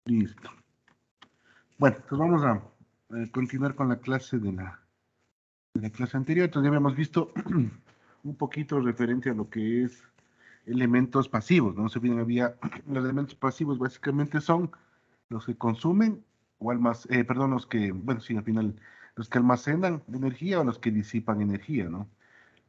Listo. Bueno, pues vamos a continuar con la clase de la clase anterior. Entonces ya habíamos visto un poquito referente a lo que es elementos pasivos, ¿no? Se olviden, había los elementos pasivos básicamente son los que consumen o perdón, los que, bueno, sí, al final, los que almacenan energía o los que disipan energía, ¿no?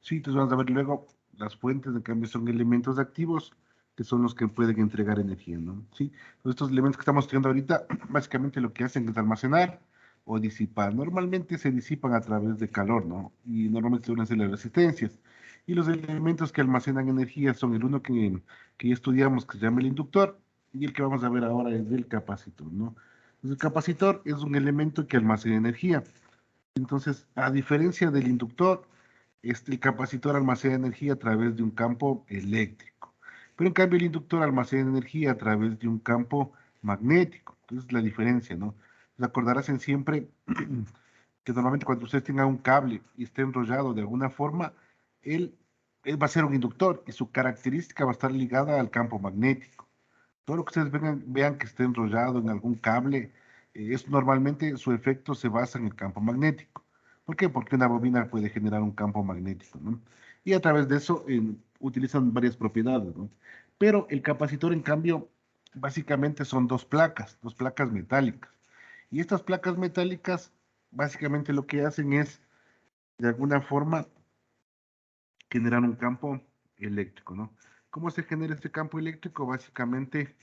Sí, entonces vamos a ver luego las fuentes, de cambio, son elementos activos que son los que pueden entregar energía, ¿no? Sí, entonces estos elementos que estamos estudiando ahorita, básicamente lo que hacen es almacenar o disipar. Normalmente se disipan a través de calor, ¿no? Y normalmente suelen ser las resistencias. Y los elementos que almacenan energía son el uno que ya estudiamos, que se llama el inductor, y el que vamos a ver ahora es el capacitor, ¿no? Entonces, el capacitor es un elemento que almacena energía. Entonces, a diferencia del inductor, el capacitor almacena energía a través de un campo eléctrico. Pero en cambio el inductor almacena energía a través de un campo magnético. Entonces la diferencia, ¿no? Te acordarás en siempre que normalmente cuando ustedes tengan un cable y esté enrollado de alguna forma, él, él va a ser un inductor y su característica va a estar ligada al campo magnético. Todo lo que ustedes vean que esté enrollado en algún cable, normalmente su efecto se basa en el campo magnético. ¿Por qué? Porque una bobina puede generar un campo magnético, ¿no? Y a través de eso utilizan varias propiedades, ¿no? Pero el capacitor, en cambio, básicamente son dos placas metálicas. Y estas placas metálicas, básicamente lo que hacen es, de alguna forma, generar un campo eléctrico, ¿no? ¿Cómo se genera este campo eléctrico? Básicamente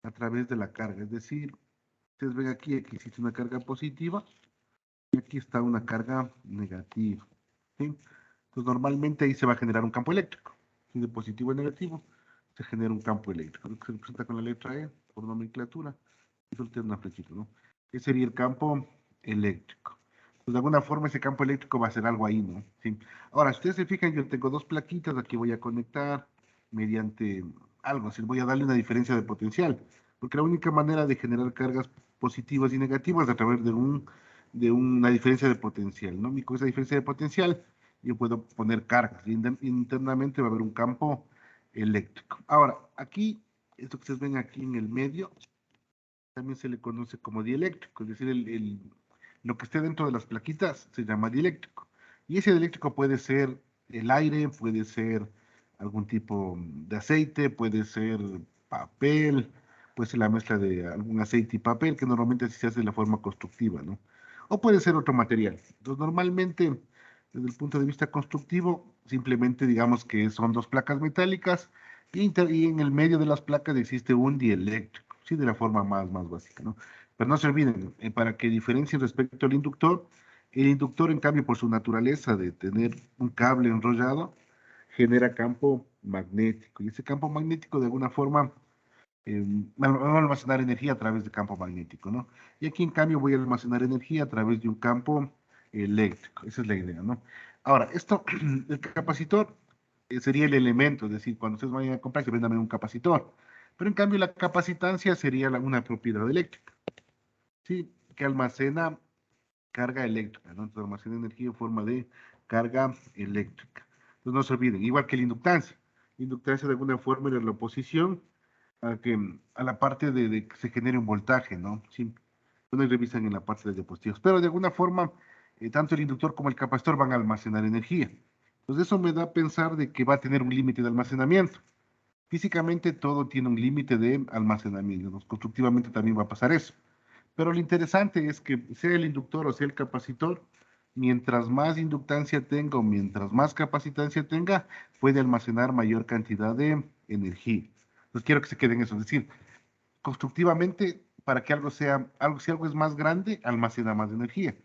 a través de la carga. Es decir, ustedes ven aquí existe una carga positiva y aquí está una carga negativa. ¿Sí? Entonces, normalmente ahí se va a generar un campo eléctrico. Si de positivo a negativo, se genera un campo eléctrico. Lo que se representa con la letra E, por nomenclatura, y solo tiene una flechita, ¿no? Ese sería el campo eléctrico. Pues de alguna forma ese campo eléctrico va a ser algo ahí, ¿no? ¿Sí? Ahora, si ustedes se fijan, yo tengo dos plaquitas, aquí voy a conectar mediante algo, así voy a darle una diferencia de potencial, porque la única manera de generar cargas positivas y negativas es a través de una diferencia de potencial, ¿no? Y con esa diferencia de potencial yo puedo poner cargas, y internamente va a haber un campo eléctrico. Ahora, aquí, esto que ustedes ven aquí en el medio, también se le conoce como dieléctrico, es decir, lo que esté dentro de las plaquitas se llama dieléctrico. Y ese dieléctrico puede ser el aire, puede ser algún tipo de aceite, puede ser papel, puede ser la mezcla de algún aceite y papel, que normalmente así se hace de la forma constructiva, ¿no? O puede ser otro material. Entonces, normalmente, desde el punto de vista constructivo, simplemente digamos que son dos placas metálicas y en el medio de las placas existe un dieléctrico, sí, de la forma más básica, ¿no? Pero no se olviden, para que diferencien respecto al inductor, el inductor, en cambio, por su naturaleza de tener un cable enrollado, genera campo magnético. Y ese campo magnético, de alguna forma, va a almacenar energía a través de campo magnético, ¿no? Y aquí, en cambio, voy a almacenar energía a través de un campo eléctrico. Esa es la idea, ¿no? Ahora, el capacitor sería el elemento, es decir, cuando ustedes vayan a comprar, se vendan un capacitor. Pero en cambio, la capacitancia sería una propiedad eléctrica, ¿sí? Que almacena carga eléctrica, ¿no? Entonces, almacena energía en forma de carga eléctrica. Entonces, no se olviden, igual que la inductancia. La inductancia, de alguna forma, es la oposición a la parte de que se genere un voltaje, ¿no? Sí. Bueno, y revisan en la parte de diapositivas. Pero de alguna forma, tanto el inductor como el capacitor van a almacenar energía. Entonces eso me da a pensar de que va a tener un límite de almacenamiento. Físicamente todo tiene un límite de almacenamiento, ¿no? Constructivamente también va a pasar eso. Pero lo interesante es que sea el inductor o sea el capacitor, mientras más inductancia tenga o mientras más capacitancia tenga, puede almacenar mayor cantidad de energía. Entonces quiero que se queden eso, es decir, constructivamente, para que si algo es más grande, almacena más energía,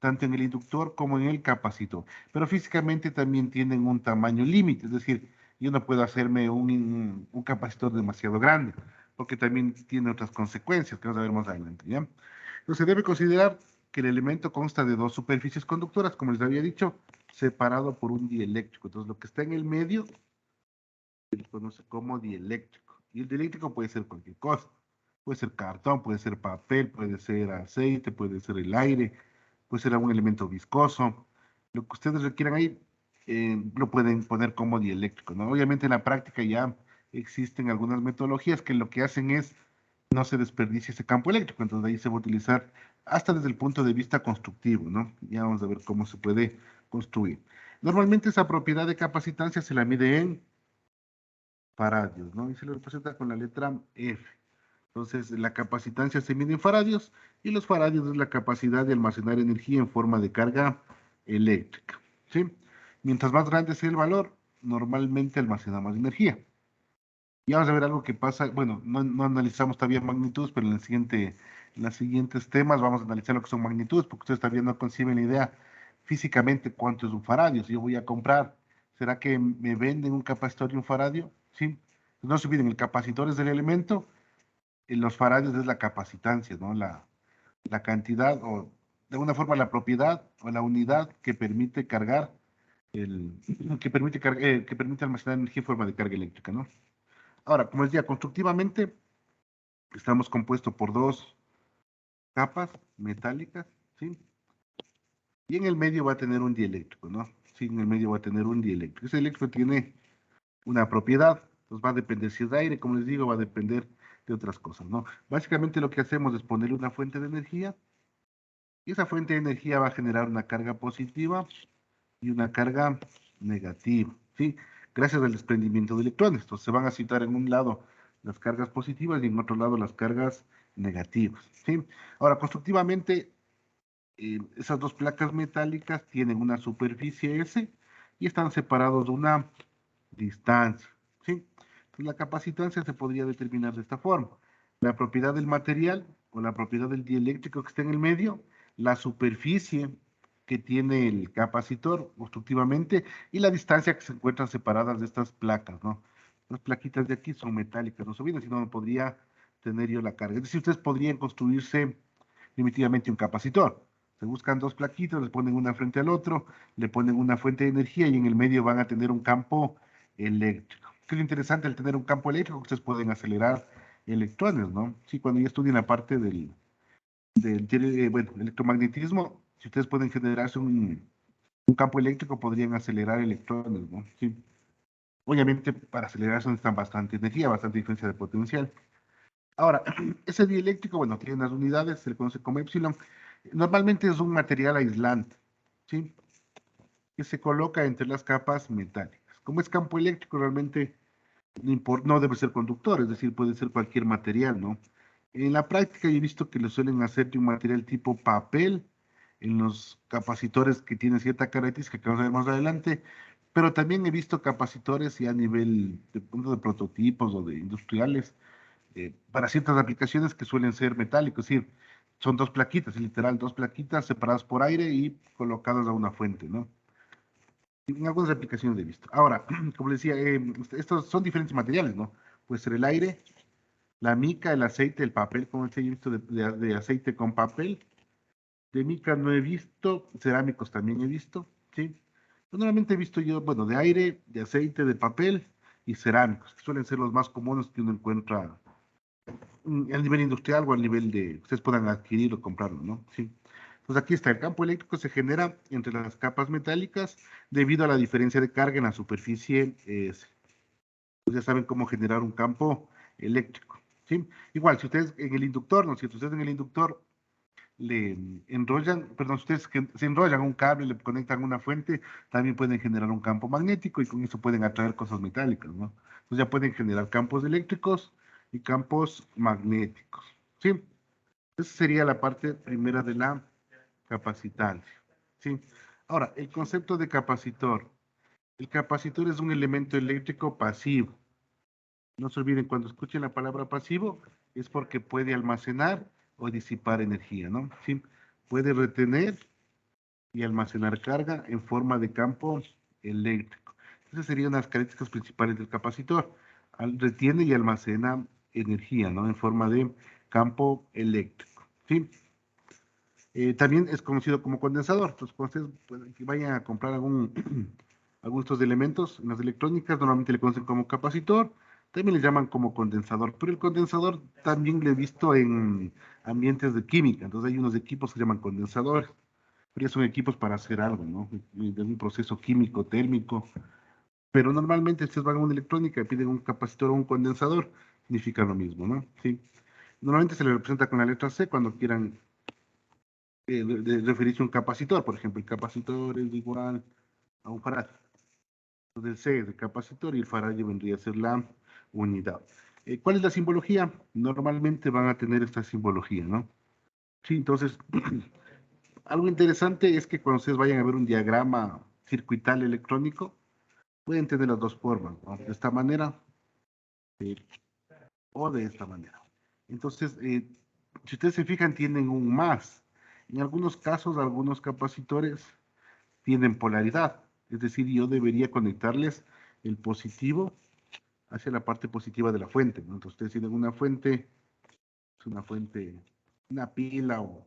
tanto en el inductor como en el capacitor. Pero físicamente también tienen un tamaño límite, es decir, yo no puedo hacerme un capacitor demasiado grande, porque también tiene otras consecuencias que vamos a ver más adelante, ¿ya? Entonces se debe considerar que el elemento consta de dos superficies conductoras, como les había dicho, separado por un dieléctrico. Entonces lo que está en el medio se le conoce como dieléctrico. Y el dieléctrico puede ser cualquier cosa. Puede ser cartón, puede ser papel, puede ser aceite, puede ser el aire, puede ser algún elemento viscoso. Lo que ustedes requieran ahí, lo pueden poner como dieléctrico, ¿no? Obviamente en la práctica ya existen algunas metodologías que lo que hacen es no se desperdicie ese campo eléctrico, entonces ahí se va a utilizar hasta desde el punto de vista constructivo, ¿no? Ya vamos a ver cómo se puede construir. Normalmente esa propiedad de capacitancia se la mide en faradios, ¿no? Y se lo representa con la letra F. Entonces, la capacitancia se mide en faradios y los faradios es la capacidad de almacenar energía en forma de carga eléctrica, ¿sí? Mientras más grande sea el valor, normalmente almacena más energía. Y vamos a ver algo que pasa, bueno, no analizamos todavía magnitudes, pero en los siguientes temas vamos a analizar lo que son magnitudes, porque ustedes todavía no conciben la idea físicamente cuánto es un faradio. Si yo voy a comprar, ¿será que me venden un capacitor y un faradio? Sí. No se olviden, el capacitor es del elemento, y los faradios es la capacitancia, ¿no? La cantidad o de alguna forma la propiedad o la unidad que permite cargar, el, que permite almacenar energía en forma de carga eléctrica, ¿no? Ahora, como decía, constructivamente estamos compuestos por dos capas metálicas, ¿sí? Y en el medio va a tener un dieléctrico, ¿no? Sí, en el medio va a tener un dieléctrico. Ese eléctrico tiene una propiedad, pues va a depender si es de aire, como les digo, va a depender de otras cosas, ¿no? Básicamente lo que hacemos es ponerle una fuente de energía y esa fuente de energía va a generar una carga positiva y una carga negativa, ¿sí? Gracias al desprendimiento de electrones. Entonces se van a citar en un lado las cargas positivas y en otro lado las cargas negativas, ¿sí? Ahora, constructivamente, esas dos placas metálicas tienen una superficie S y están separados de una distancia, ¿sí? Entonces la capacitancia se podría determinar de esta forma. La propiedad del material o la propiedad del dieléctrico que está en el medio, la superficie que tiene el capacitor constructivamente y la distancia que se encuentran separadas de estas placas, ¿no? Las plaquitas de aquí son metálicas, no son bien, si no, no podría tener yo la carga. Es decir, ustedes podrían construirse primitivamente un capacitor. Se buscan dos plaquitas, les ponen una frente al otro, le ponen una fuente de energía y en el medio van a tener un campo eléctrico. ¿Qué es lo interesante al tener un campo eléctrico? Ustedes pueden acelerar electrones, ¿no? Sí, cuando ya estudien la parte bueno, electromagnetismo, si ustedes pueden generarse un campo eléctrico, podrían acelerar electrones, ¿no? Sí. Obviamente, para acelerar eso necesitan bastante energía, bastante diferencia de potencial. Ahora, ese dieléctrico, bueno, tiene unas unidades, se le conoce como epsilon. Normalmente es un material aislante, ¿sí? Que se coloca entre las capas metálicas. Como es campo eléctrico, realmente no debe ser conductor, es decir, puede ser cualquier material, ¿no? En la práctica yo he visto que lo suelen hacer de un material tipo papel, en los capacitores que tienen cierta característica que vamos a ver más adelante, pero también he visto capacitores ya a nivel de punto de prototipos o de industriales, para ciertas aplicaciones que suelen ser metálicos, es decir, son dos plaquitas, literal, dos plaquitas separadas por aire y colocadas a una fuente, ¿no? En algunas aplicaciones he visto. Ahora, como les decía, estos son diferentes materiales, ¿no? Puede ser el aire, la mica, el aceite, el papel, como he visto de aceite con papel. De mica no he visto, cerámicos también he visto, ¿sí? Normalmente he visto yo, bueno, de aire, de aceite, de papel y cerámicos, que suelen ser los más comunes que uno encuentra a nivel industrial o a nivel de, ustedes puedan adquirir o comprarlo, ¿no? Sí. Pues aquí está, el campo eléctrico se genera entre las capas metálicas debido a la diferencia de carga en la superficie. Pues ya saben cómo generar un campo eléctrico, ¿sí? Igual, si ustedes en el inductor, ¿no es cierto? Ustedes en el inductor le enrollan, perdón, ustedes que se enrollan un cable, le conectan una fuente, también pueden generar un campo magnético y con eso pueden atraer cosas metálicas, ¿no? Entonces ya pueden generar campos eléctricos y campos magnéticos, ¿sí? Esa sería la parte primera de la capacitancia, ¿sí? Ahora, el concepto de capacitor. El capacitor es un elemento eléctrico pasivo. No se olviden, cuando escuchen la palabra pasivo, es porque puede almacenar o disipar energía, ¿no? Sí, puede retener y almacenar carga en forma de campo eléctrico. Esas serían las características principales del capacitor. Retiene y almacena energía, ¿no? En forma de campo eléctrico, ¿sí? También es conocido como condensador. Entonces, cuando ustedes que vayan a comprar algunos de estos elementos en las electrónicas, normalmente le conocen como capacitor, también le llaman como condensador, pero el condensador también lo he visto en ambientes de química. Entonces, hay unos equipos que se llaman condensadores, pero ya son equipos para hacer algo, ¿no? De un proceso químico, térmico. Pero normalmente ustedes van a una electrónica y piden un capacitor o un condensador, significa lo mismo, ¿no? Sí. Normalmente se le representa con la letra C cuando quieran referirse a un capacitor. Por ejemplo, el capacitor es igual a un farad. Entonces el C es el capacitor y el farad vendría a ser la unidad. ¿Cuál es la simbología? Normalmente van a tener esta simbología, ¿no? Sí, entonces, algo interesante es que cuando ustedes vayan a ver un diagrama circuital electrónico, pueden tener las dos formas, ¿no? De esta manera eh, o de esta manera. Entonces, si ustedes se fijan, tienen un más. En algunos casos, algunos capacitores tienen polaridad. Es decir, yo debería conectarles el positivo hacia la parte positiva de la fuente, ¿no? Entonces, ustedes tienen una fuente, es una fuente, una pila o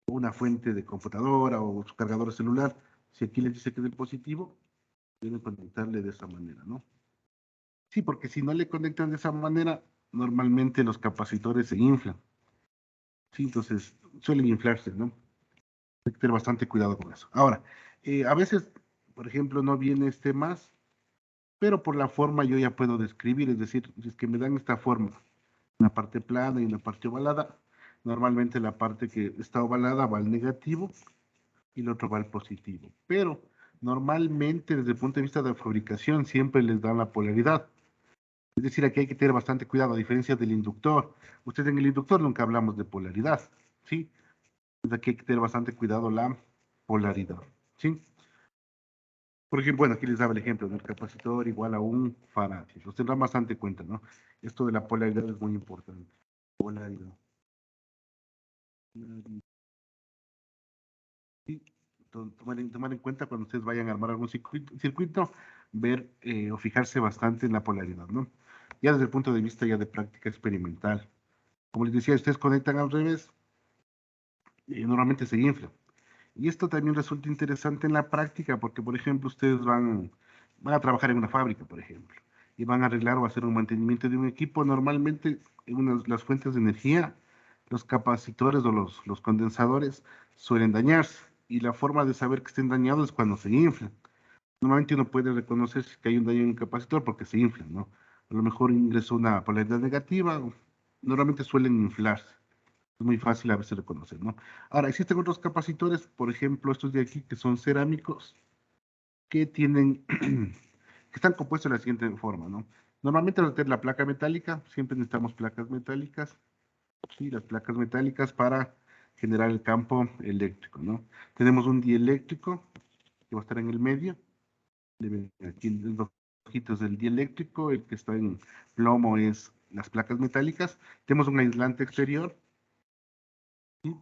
una fuente de computadora o su cargador celular. Si aquí les dice que es el positivo, deben conectarle de esa manera, ¿no? Sí, porque si no le conectan de esa manera, normalmente los capacitores se inflan. Sí, entonces suelen inflarse, ¿no? Hay que tener bastante cuidado con eso. Ahora, a veces, por ejemplo, no viene este más, pero por la forma yo ya puedo describir, es decir, si es que me dan esta forma, una parte plana y una parte ovalada, normalmente la parte que está ovalada va al negativo y el otro va al positivo. Pero normalmente desde el punto de vista de la fabricación siempre les dan la polaridad. Es decir, aquí hay que tener bastante cuidado, a diferencia del inductor. Ustedes en el inductor nunca hablamos de polaridad, ¿sí? Entonces aquí hay que tener bastante cuidado la polaridad, ¿sí? Por ejemplo, bueno, aquí les daba el ejemplo, ¿no? El capacitor igual a un farad. Los tendrán bastante cuenta, ¿no? Esto de la polaridad es muy importante. Polaridad. Sí, tomar en cuenta cuando ustedes vayan a armar algún circuito, ver o fijarse bastante en la polaridad, ¿no? Ya desde el punto de vista ya de práctica experimental. Como les decía, ustedes conectan al revés y normalmente se infla. Y esto también resulta interesante en la práctica porque, por ejemplo, ustedes van a trabajar en una fábrica, por ejemplo, y van a arreglar o hacer un mantenimiento de un equipo. Normalmente, en las fuentes de energía, los capacitores o los condensadores suelen dañarse. Y la forma de saber que estén dañados es cuando se inflan. Normalmente uno puede reconocer si que hay un daño en un capacitor porque se inflan, ¿no? A lo mejor ingresó una polaridad negativa, normalmente suelen inflarse. Es muy fácil a veces reconocer, ¿no? Ahora, existen otros capacitores, por ejemplo, estos de aquí que son cerámicos, que tienen, que están compuestos de la siguiente forma, ¿no? Normalmente al tener la placa metálica, siempre necesitamos placas metálicas, sí, las placas metálicas para generar el campo eléctrico, ¿no? Tenemos un dieléctrico que va a estar en el medio, aquí los ojitos del dieléctrico, el que está en plomo es las placas metálicas, tenemos un aislante exterior, ¿sí?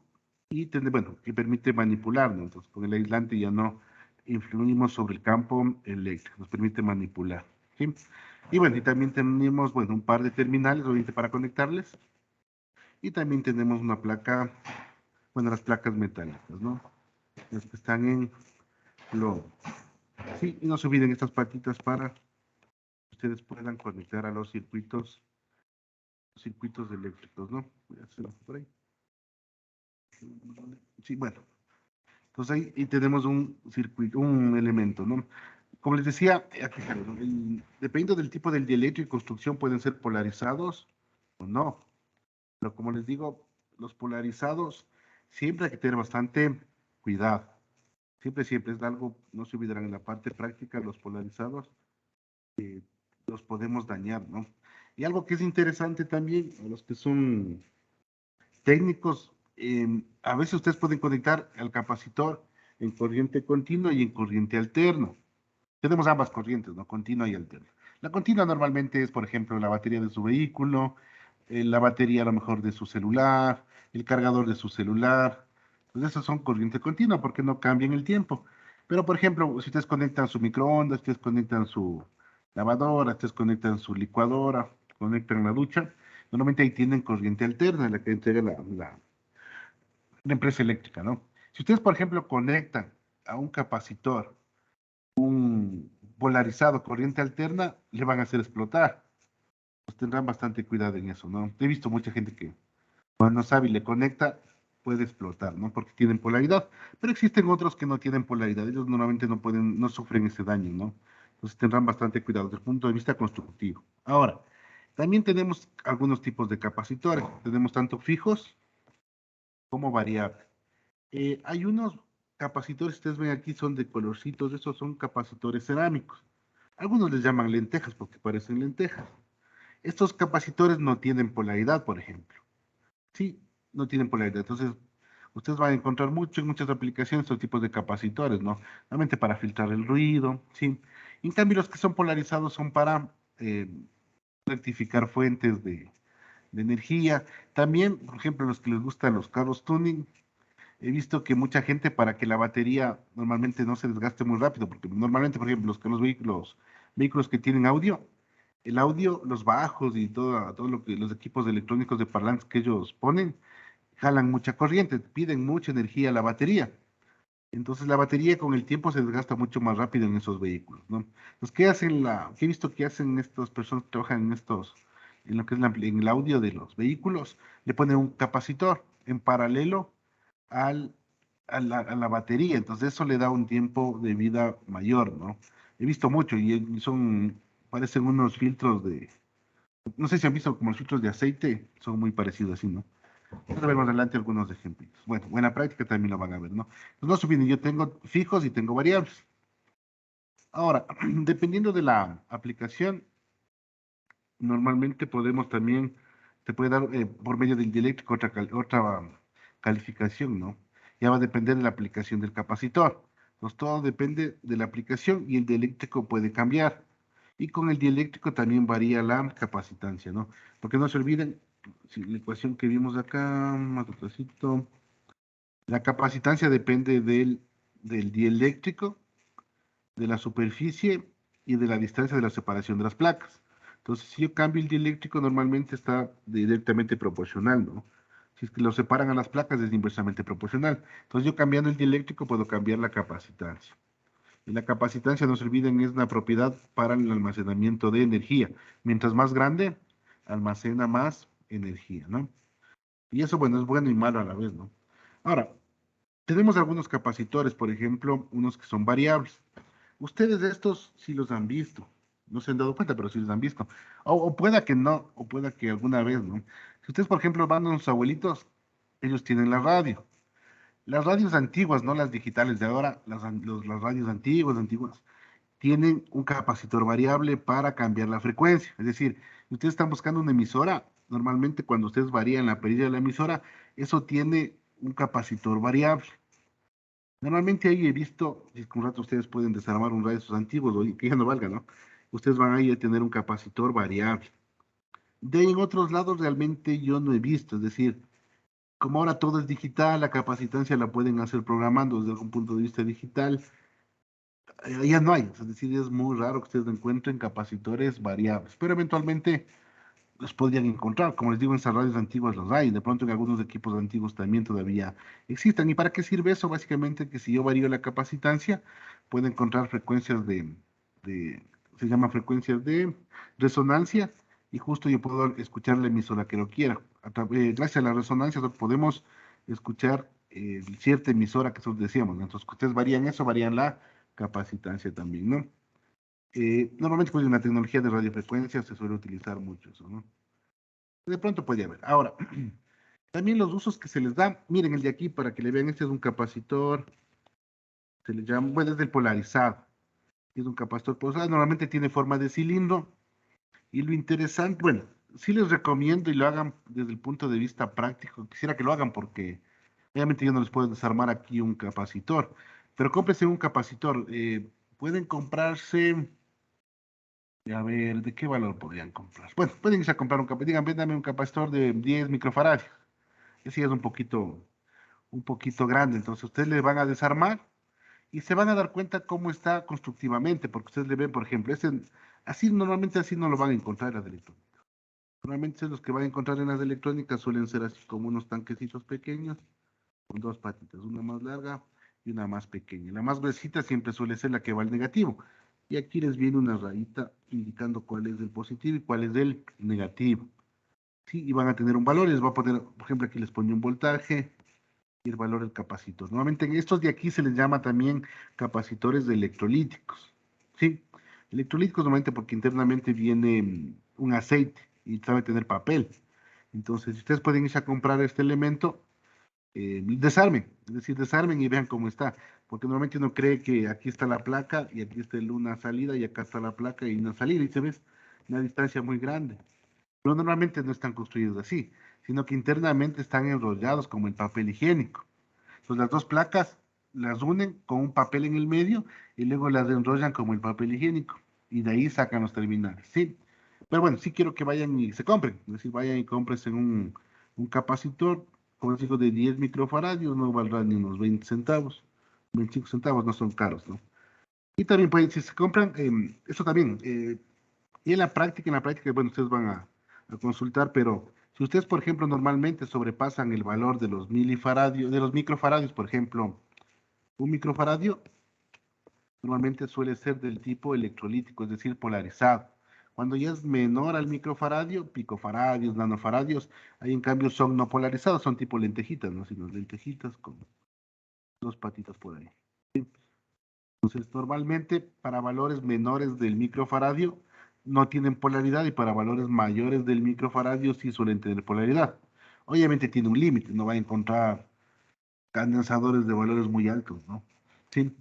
Y bueno, que permite manipularlo. Entonces, con el aislante ya no influimos sobre el campo eléctrico, nos permite manipular. ¿Sí? Y bueno, y también tenemos, bueno, un par de terminales, obviamente, para conectarles. Y también tenemos una placa, bueno, las placas metálicas, ¿no? Las que están en plomo. Sí, y no se olviden estas patitas para que ustedes puedan conectar a los circuitos eléctricos, ¿no? Voy a hacerlo por ahí. Sí, bueno. Entonces ahí y tenemos un circuito, un elemento, ¿no? Como les decía, aquí está, ¿no? Dependiendo del tipo del dieléctrico y construcción, pueden ser polarizados o no. Pero como les digo, los polarizados siempre hay que tener bastante cuidado. Siempre, siempre es algo, no se olvidarán en la parte práctica, los polarizados los podemos dañar, ¿no? Y algo que es interesante también, a los que son técnicos, a veces ustedes pueden conectar al capacitor en corriente continua y en corriente alterna. Tenemos ambas corrientes, ¿no? Continua y alterna. La continua normalmente es, por ejemplo, la batería de su vehículo, la batería a lo mejor de su celular, el cargador de su celular. Pues esas son corriente continua porque no cambian el tiempo. Pero, por ejemplo, si ustedes conectan su microondas, ustedes conectan su lavadora, ustedes conectan su licuadora, conectan la ducha, normalmente ahí tienen corriente alterna, la que entrega la empresa eléctrica, ¿no? Si ustedes, por ejemplo, conectan a un capacitor un polarizado corriente alterna, le van a hacer explotar. Pues tendrán bastante cuidado en eso, ¿no? He visto mucha gente que cuando no sabe y le conecta, puede explotar, ¿no? Porque tienen polaridad. Pero existen otros que no tienen polaridad. Ellos normalmente no pueden, no sufren ese daño, ¿no? Entonces tendrán bastante cuidado desde el punto de vista constructivo. Ahora, también tenemos algunos tipos de capacitores. Tenemos tanto fijos como variables. Hay unos capacitores, ustedes ven aquí, son de colorcitos, esos son capacitores cerámicos. Algunos les llaman lentejas porque parecen lentejas. Estos capacitores no tienen polaridad, por ejemplo. Sí, no tienen polaridad. Entonces, ustedes van a encontrar mucho en muchas aplicaciones estos tipos de capacitores, ¿no? Normalmente para filtrar el ruido, ¿sí? En cambio, los que son polarizados son para rectificar fuentes de energía. También, por ejemplo, los que les gustan los carros tuning, he visto que mucha gente para que la batería normalmente no se desgaste muy rápido, porque normalmente, por ejemplo, vehículos que tienen audio, el audio, los bajos y todo lo que los equipos electrónicos de parlantes que ellos ponen, jalan mucha corriente, piden mucha energía a la batería. Entonces la batería con el tiempo se desgasta mucho más rápido en esos vehículos, ¿no? Entonces, ¿qué he visto que hacen estas personas que trabajan en lo que es en el audio de los vehículos? Le ponen un capacitor en paralelo al, a la batería, entonces eso le da un tiempo de vida mayor, ¿no? He visto mucho y parecen unos filtros no sé si han visto como los filtros de aceite, son muy parecidos así, ¿no? Vamos a ver más adelante algunos ejemplos. Bueno, buena práctica también lo van a ver, ¿no? Los dos subiden, yo tengo fijos y tengo variables. Ahora, dependiendo de la aplicación, normalmente podemos también, te puede dar por medio del dieléctrico otra calificación, ¿no? Ya va a depender de la aplicación del capacitor. Entonces, todo depende de la aplicación y el dieléctrico puede cambiar. Y con el dieléctrico también varía la capacitancia, ¿no? Porque no se olviden, si la ecuación que vimos acá, más atrásito, la capacitancia depende del dieléctrico, de la superficie y de la distancia de la separación de las placas. Entonces, si yo cambio el dieléctrico, normalmente está directamente proporcional, ¿no? Si es que lo separan a las placas, es inversamente proporcional. Entonces, yo cambiando el dieléctrico puedo cambiar la capacitancia. Y la capacitancia, no se olviden, es una propiedad para el almacenamiento de energía. Mientras más grande, almacena más energía, ¿no? Y eso, bueno, es bueno y malo a la vez, ¿no? Ahora, tenemos algunos capacitores, por ejemplo, unos que son variables. Ustedes estos sí los han visto, no se han dado cuenta, pero sí los han visto. O pueda que no, o pueda que alguna vez, ¿no? Si ustedes, por ejemplo, van a sus abuelitos, ellos tienen la radio. Las radios antiguas, no las digitales de ahora, las radios antiguas, tienen un capacitor variable para cambiar la frecuencia. Es decir, si ustedes están buscando una emisora, normalmente cuando ustedes varían la perilla de la emisora, eso tiene un capacitor variable. Normalmente ahí he visto, si es que un rato ustedes pueden desarmar un radio de esos antiguos, o que ya no valga, ¿no? Ustedes van ahí a tener un capacitor variable. De ahí en otros lados realmente yo no he visto, es decir, como ahora todo es digital, la capacitancia la pueden hacer programando desde algún punto de vista digital, ya no hay, es decir, es muy raro que ustedes encuentren capacitores variables, pero eventualmente los podrían encontrar. Como les digo, en esas radios antiguas los hay. De pronto en algunos equipos antiguos también todavía existen. ¿Y para qué sirve eso? Básicamente que si yo varío la capacitancia, puedo encontrar frecuencias de- se llaman frecuencias de resonancia, y justo yo puedo escuchar la emisora que lo quiera. Gracias a la resonancia podemos escuchar cierta emisora que nosotros decíamos, ¿no? Entonces, ustedes varían eso, varían la capacitancia también, ¿no? Normalmente con una tecnología de radiofrecuencia se suele utilizar mucho eso, ¿no? De pronto puede haber. Ahora, también los usos que se les da, miren el de aquí para que le vean, este es un capacitor, se le llama, bueno, es del polarizado, es un capacitor polarizado, normalmente tiene forma de cilindro, y lo interesante, bueno, sí les recomiendo y lo hagan desde el punto de vista práctico, quisiera que lo hagan porque obviamente yo no les puedo desarmar aquí un capacitor, pero cómprense un capacitor, pueden comprarse, a ver, ¿de qué valor podrían comprar? Bueno, pueden irse a comprar un capacitor, digan, véndame un capacitor de 10 microfarads, ese ya es un poquito grande. Entonces ustedes le van a desarmar y se van a dar cuenta cómo está constructivamente, porque ustedes le ven, por ejemplo, normalmente así no lo van a encontrar en las electrónicas. Normalmente los que van a encontrar en las electrónicas suelen ser así como unos tanquecitos pequeños, con dos patitas, una más larga y una más pequeña. La más gruesita siempre suele ser la que va al negativo. Y aquí les viene una rayita indicando cuál es el positivo y cuál es el negativo. Sí, y van a tener un valor, les va a poner, por ejemplo, aquí les pone un voltaje, y el valor del capacitor. Normalmente en estos de aquí se les llama también capacitores de electrolíticos, ¿sí? Electrolíticos normalmente porque internamente viene un aceite y sabe tener papel. Entonces, si ustedes pueden irse a comprar este elemento, desarmen, es decir, desarmen y vean cómo está, porque normalmente uno cree que aquí está la placa y aquí está una salida y acá está la placa y una salida y se ve una distancia muy grande. Pero normalmente no están construidos así, sino que internamente están enrollados como el papel higiénico. Entonces las dos placas las unen con un papel en el medio y luego las enrollan como el papel higiénico y de ahí sacan los terminales, ¿sí? Pero bueno, sí quiero que vayan y se compren, es decir, vayan y compren un capacitor, como les digo, de 10 microfaradios, no valdrá ni unos 20 centavos, 25 centavos, no son caros, ¿no? Y también pueden, si se compran, eso también, y en la práctica, bueno, ustedes van a consultar, pero si ustedes, por ejemplo, normalmente sobrepasan el valor de los milifaradios, de los microfaradios, por ejemplo, un microfaradio normalmente suele ser del tipo electrolítico, es decir, polarizado. Cuando ya es menor al microfaradio, picofaradios, nanofaradios, ahí en cambio son no polarizados, son tipo lentejitas, ¿no? Sino lentejitas con dos patitas por ahí. Entonces, normalmente para valores menores del microfaradio no tienen polaridad y para valores mayores del microfaradio sí suelen tener polaridad. Obviamente tiene un límite, no va a encontrar condensadores de valores muy altos, ¿no? Sí.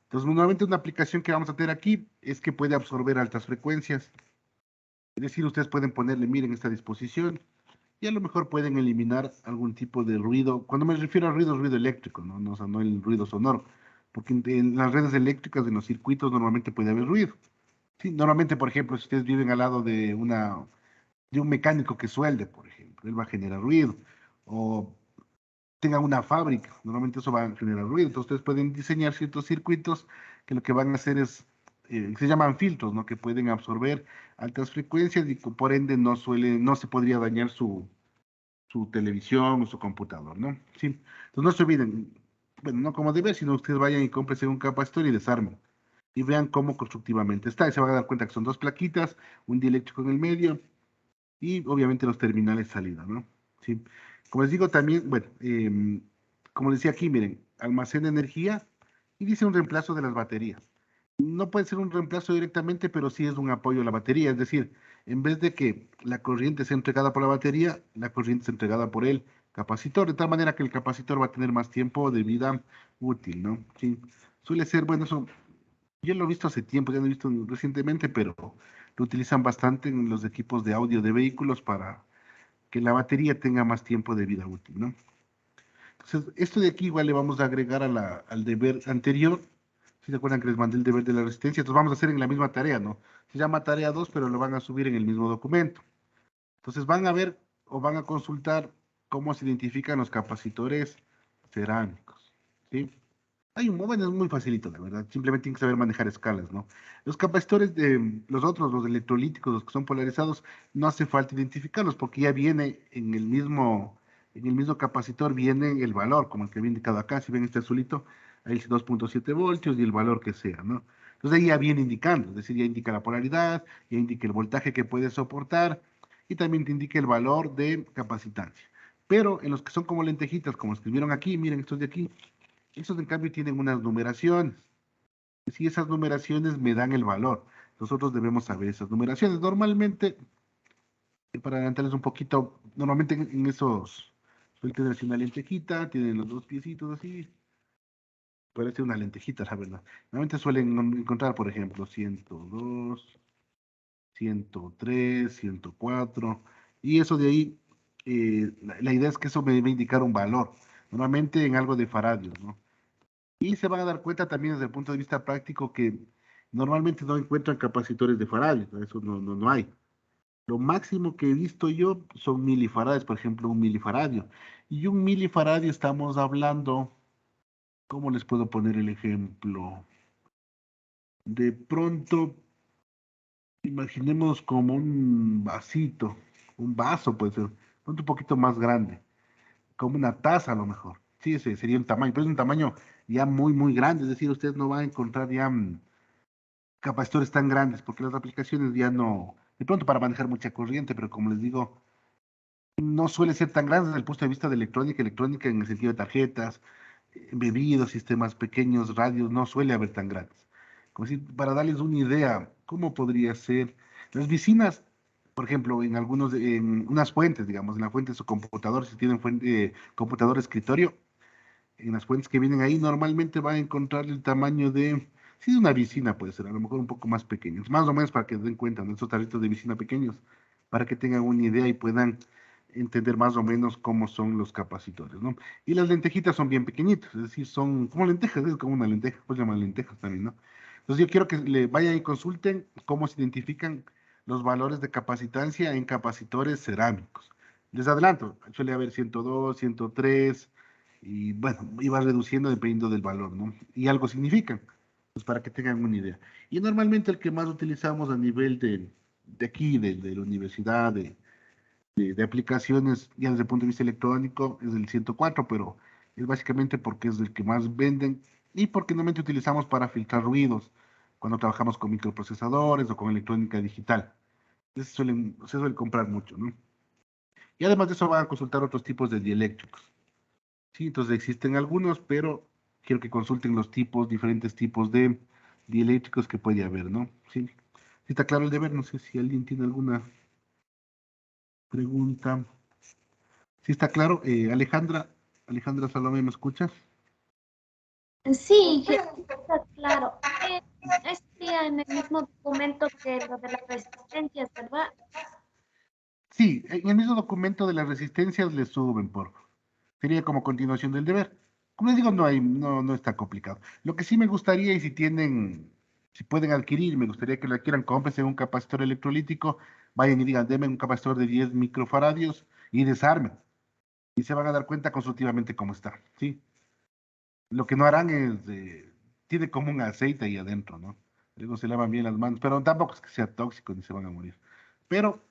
Entonces, normalmente una aplicación que vamos a tener aquí es que puede absorber altas frecuencias. Es decir, ustedes pueden ponerle, miren, esta disposición y a lo mejor pueden eliminar algún tipo de ruido. Cuando me refiero a ruido, ruido eléctrico, ¿no? No, o sea, no el ruido sonoro. Porque en las redes eléctricas, en los circuitos, normalmente puede haber ruido. Sí, normalmente, por ejemplo, si ustedes viven al lado de un mecánico que suelde, por ejemplo, él va a generar ruido. O tengan una fábrica, normalmente eso va a generar ruido. Entonces, ustedes pueden diseñar ciertos circuitos que lo que van a hacer es, se llaman filtros, ¿no? Que pueden absorber altas frecuencias y por ende no se podría dañar su televisión o su computador, ¿no? Sí. Entonces no se olviden, bueno, no como deber, sino ustedes vayan y cómprense un capacitor y desarmen. Y vean cómo constructivamente está. Y se van a dar cuenta que son dos plaquitas, un dieléctrico en el medio y obviamente los terminales salida, ¿no? Sí. Como les digo también, bueno, como decía aquí, miren, almacena energía y dice un reemplazo de las baterías. No puede ser un reemplazo directamente, pero sí es un apoyo a la batería. Es decir, en vez de que la corriente sea entregada por la batería, la corriente es entregada por el capacitor, de tal manera que el capacitor va a tener más tiempo de vida útil, ¿no? Sí. Suele ser, bueno, eso yo lo he visto hace tiempo, ya lo he visto recientemente, pero lo utilizan bastante en los equipos de audio de vehículos para que la batería tenga más tiempo de vida útil, ¿no? Entonces, esto de aquí igual le vamos a agregar al deber anterior. Si se acuerdan que les mandé el deber de la resistencia, entonces vamos a hacer en la misma tarea, ¿no? Se llama tarea 2, pero lo van a subir en el mismo documento. Entonces van a ver o van a consultar cómo se identifican los capacitores cerámicos, ¿sí? Hay un bueno, es muy facilito, la verdad. Simplemente tienen que saber manejar escalas, ¿no? Los capacitores de los otros, los electrolíticos, los que son polarizados, no hace falta identificarlos porque ya viene en el mismo capacitor viene el valor, como el que había indicado acá. Si ven este azulito, ahí dice 2.7 voltios y el valor que sea, ¿no? Entonces ahí ya viene indicando, es decir, ya indica la polaridad, ya indica el voltaje que puede soportar y también te indica el valor de capacitancia. Pero en los que son como lentejitas, como escribieron aquí, miren estos de aquí, esos en cambio tienen unas numeraciones. Si esas numeraciones me dan el valor, nosotros debemos saber esas numeraciones. Normalmente, para adelantarles un poquito, normalmente en esos suelen tener así una lentejita, tienen los dos piecitos así, parece una lentejita, la verdad. Normalmente suelen encontrar, por ejemplo, 102, 103, 104, y eso de ahí, la idea es que eso me debe indicar un valor, normalmente en algo de faradios, ¿no? Y se van a dar cuenta también desde el punto de vista práctico que normalmente no encuentran capacitores de faradios, ¿no? Eso no hay. Lo máximo que he visto yo son milifaradios, por ejemplo, un milifaradio. Y un milifaradio estamos hablando, ¿cómo les puedo poner el ejemplo? De pronto, imaginemos como un vasito, un vaso puede ser, pronto un poquito más grande, como una taza a lo mejor. Sí, ese sería un tamaño, pero es un tamaño ya muy, muy grande, es decir, ustedes no van a encontrar ya capacitores tan grandes, porque las aplicaciones ya no, de pronto para manejar mucha corriente, pero como les digo, no suele ser tan grande desde el punto de vista de electrónica, electrónica en el sentido de tarjetas, bebidos, sistemas pequeños, radios, no suele haber tan grandes. como si, para darles una idea, ¿cómo podría ser? Las vicinas, por ejemplo, en unas fuentes, digamos, en la fuente de su computador, si tienen computador escritorio, en las fuentes que vienen ahí, normalmente van a encontrar el tamaño de, sí, de una vicina puede ser, a lo mejor un poco más pequeños, más o menos para que den cuenta, ¿no? Estos tarritos de vicina pequeños, para que tengan una idea y puedan entender más o menos cómo son los capacitores, ¿no? Y las lentejitas son bien pequeñitas, es decir, son como lentejas, es como una lenteja, pues llaman lentejas también, ¿no? Entonces yo quiero que le vayan y consulten cómo se identifican los valores de capacitancia en capacitores cerámicos. Les adelanto, suele haber 102, 103, y bueno, iba reduciendo dependiendo del valor, ¿no? Y algo significan, pues para que tengan una idea. Y normalmente el que más utilizamos a nivel de aquí, de la universidad, de aplicaciones, ya desde el punto de vista electrónico, es el 104, pero es básicamente porque es el que más venden y porque normalmente utilizamos para filtrar ruidos cuando trabajamos con microprocesadores o con electrónica digital. Se suelen comprar mucho, ¿no? Y además de eso van a consultar otros tipos de dieléctricos. Sí, entonces existen algunos, pero quiero que consulten los tipos, diferentes tipos de dieléctricos que puede haber, ¿no? Sí, sí está claro el deber, no sé si alguien tiene alguna pregunta. Sí está claro, Alejandra Salomé, ¿me escuchas? Sí, está claro. Estaría en el mismo documento que lo de las resistencias, ¿verdad? Sí, en el mismo documento de las resistencias le suben por. Sería como continuación del deber. Como les digo, no está complicado. Lo que sí me gustaría, y si pueden adquirir, me gustaría que lo adquieran, cómprense un capacitor electrolítico, vayan y digan, denme un capacitor de 10 microfaradios y desarmen. Y se van a dar cuenta consultivamente cómo está, ¿sí? Lo que no harán es, tiene como un aceite ahí adentro, ¿no? Luego se lavan bien las manos, pero tampoco es que sea tóxico ni se van a morir. Pero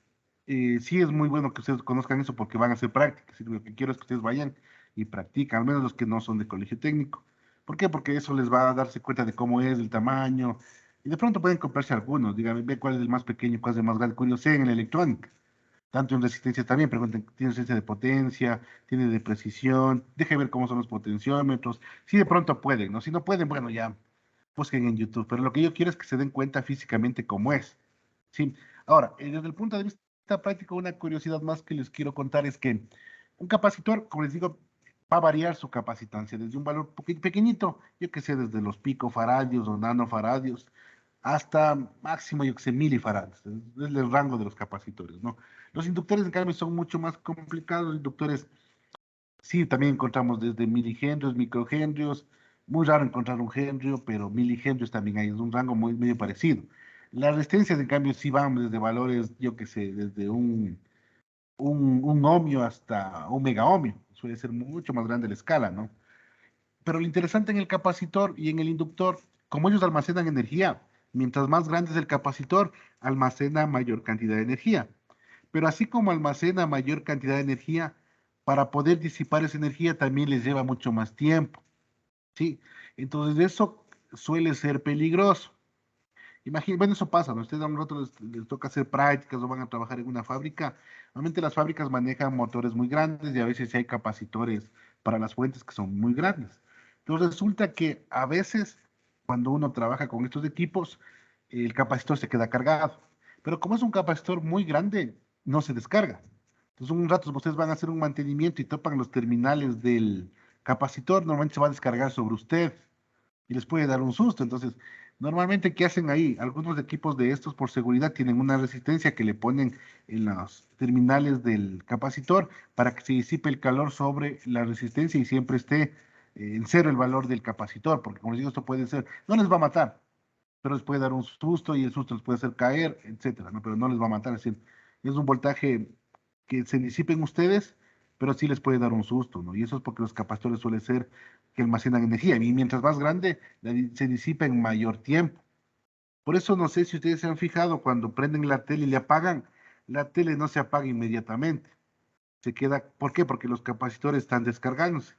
sí es muy bueno que ustedes conozcan eso porque van a hacer prácticas. Y lo que quiero es que ustedes vayan y practican, al menos los que no son de colegio técnico. ¿Por qué? Porque eso les va a darse cuenta de cómo es el tamaño. Y de pronto pueden comprarse algunos. Díganme, ve cuál es el más pequeño, cuál es el más grande. Cuando sea en la electrónica. Tanto en resistencia también, pregunten, ¿tiene resistencia de potencia? ¿Tiene de precisión? Deje ver cómo son los potenciómetros. Si de pronto pueden, ¿no? Si no pueden, bueno, ya busquen en YouTube. Pero lo que yo quiero es que se den cuenta físicamente cómo es. ¿Sí? Ahora, desde el punto de vista práctico, una curiosidad más que les quiero contar es que un capacitor, como les digo, va a variar su capacitancia desde un valor pequeñito, yo que sé, desde los picofaradios o nanofaradios, hasta máximo, yo que sé, milifaradios. Es el rango de los capacitores, ¿no? Los inductores, en cambio, son mucho más complicados. Los inductores, sí, también encontramos desde milihenrios, microhenrios. Muy raro encontrar un henrio, pero milihenrios también hay. Es un rango muy medio parecido. Las resistencias, en cambio, sí van desde valores, yo que sé, desde un ohmio hasta un megaohmio. Suele ser mucho más grande la escala, ¿no? Pero lo interesante en el capacitor y en el inductor, como ellos almacenan energía, mientras más grande es el capacitor, almacena mayor cantidad de energía. Pero así como almacena mayor cantidad de energía, para poder disipar esa energía también les lleva mucho más tiempo, ¿sí? Entonces eso suele ser peligroso. Imagínense, bueno, eso pasa, ¿no? Ustedes a un rato les toca hacer prácticas o van a trabajar en una fábrica. Normalmente las fábricas manejan motores muy grandes y a veces hay capacitores para las fuentes que son muy grandes. Entonces resulta que a veces cuando uno trabaja con estos equipos, el capacitor se queda cargado. Pero como es un capacitor muy grande, no se descarga. Entonces un rato ustedes van a hacer un mantenimiento y topan los terminales del capacitor, normalmente se va a descargar sobre usted y les puede dar un susto. Entonces, normalmente, ¿qué hacen ahí? Algunos equipos de estos, por seguridad, tienen una resistencia que le ponen en los terminales del capacitor para que se disipe el calor sobre la resistencia y siempre esté en cero el valor del capacitor, porque como les digo, esto puede ser, no les va a matar, pero les puede dar un susto y el susto les puede hacer caer, etcétera, ¿no? Pero no les va a matar, es decir, es un voltaje que se disipen ustedes, pero sí les puede dar un susto, ¿no? Y eso es porque los capacitores suelen ser que almacenan energía, y mientras más grande, se disipa en mayor tiempo. Por eso no sé si ustedes se han fijado, cuando prenden la tele y le apagan, la tele no se apaga inmediatamente. Se queda, ¿por qué? Porque los capacitores están descargándose.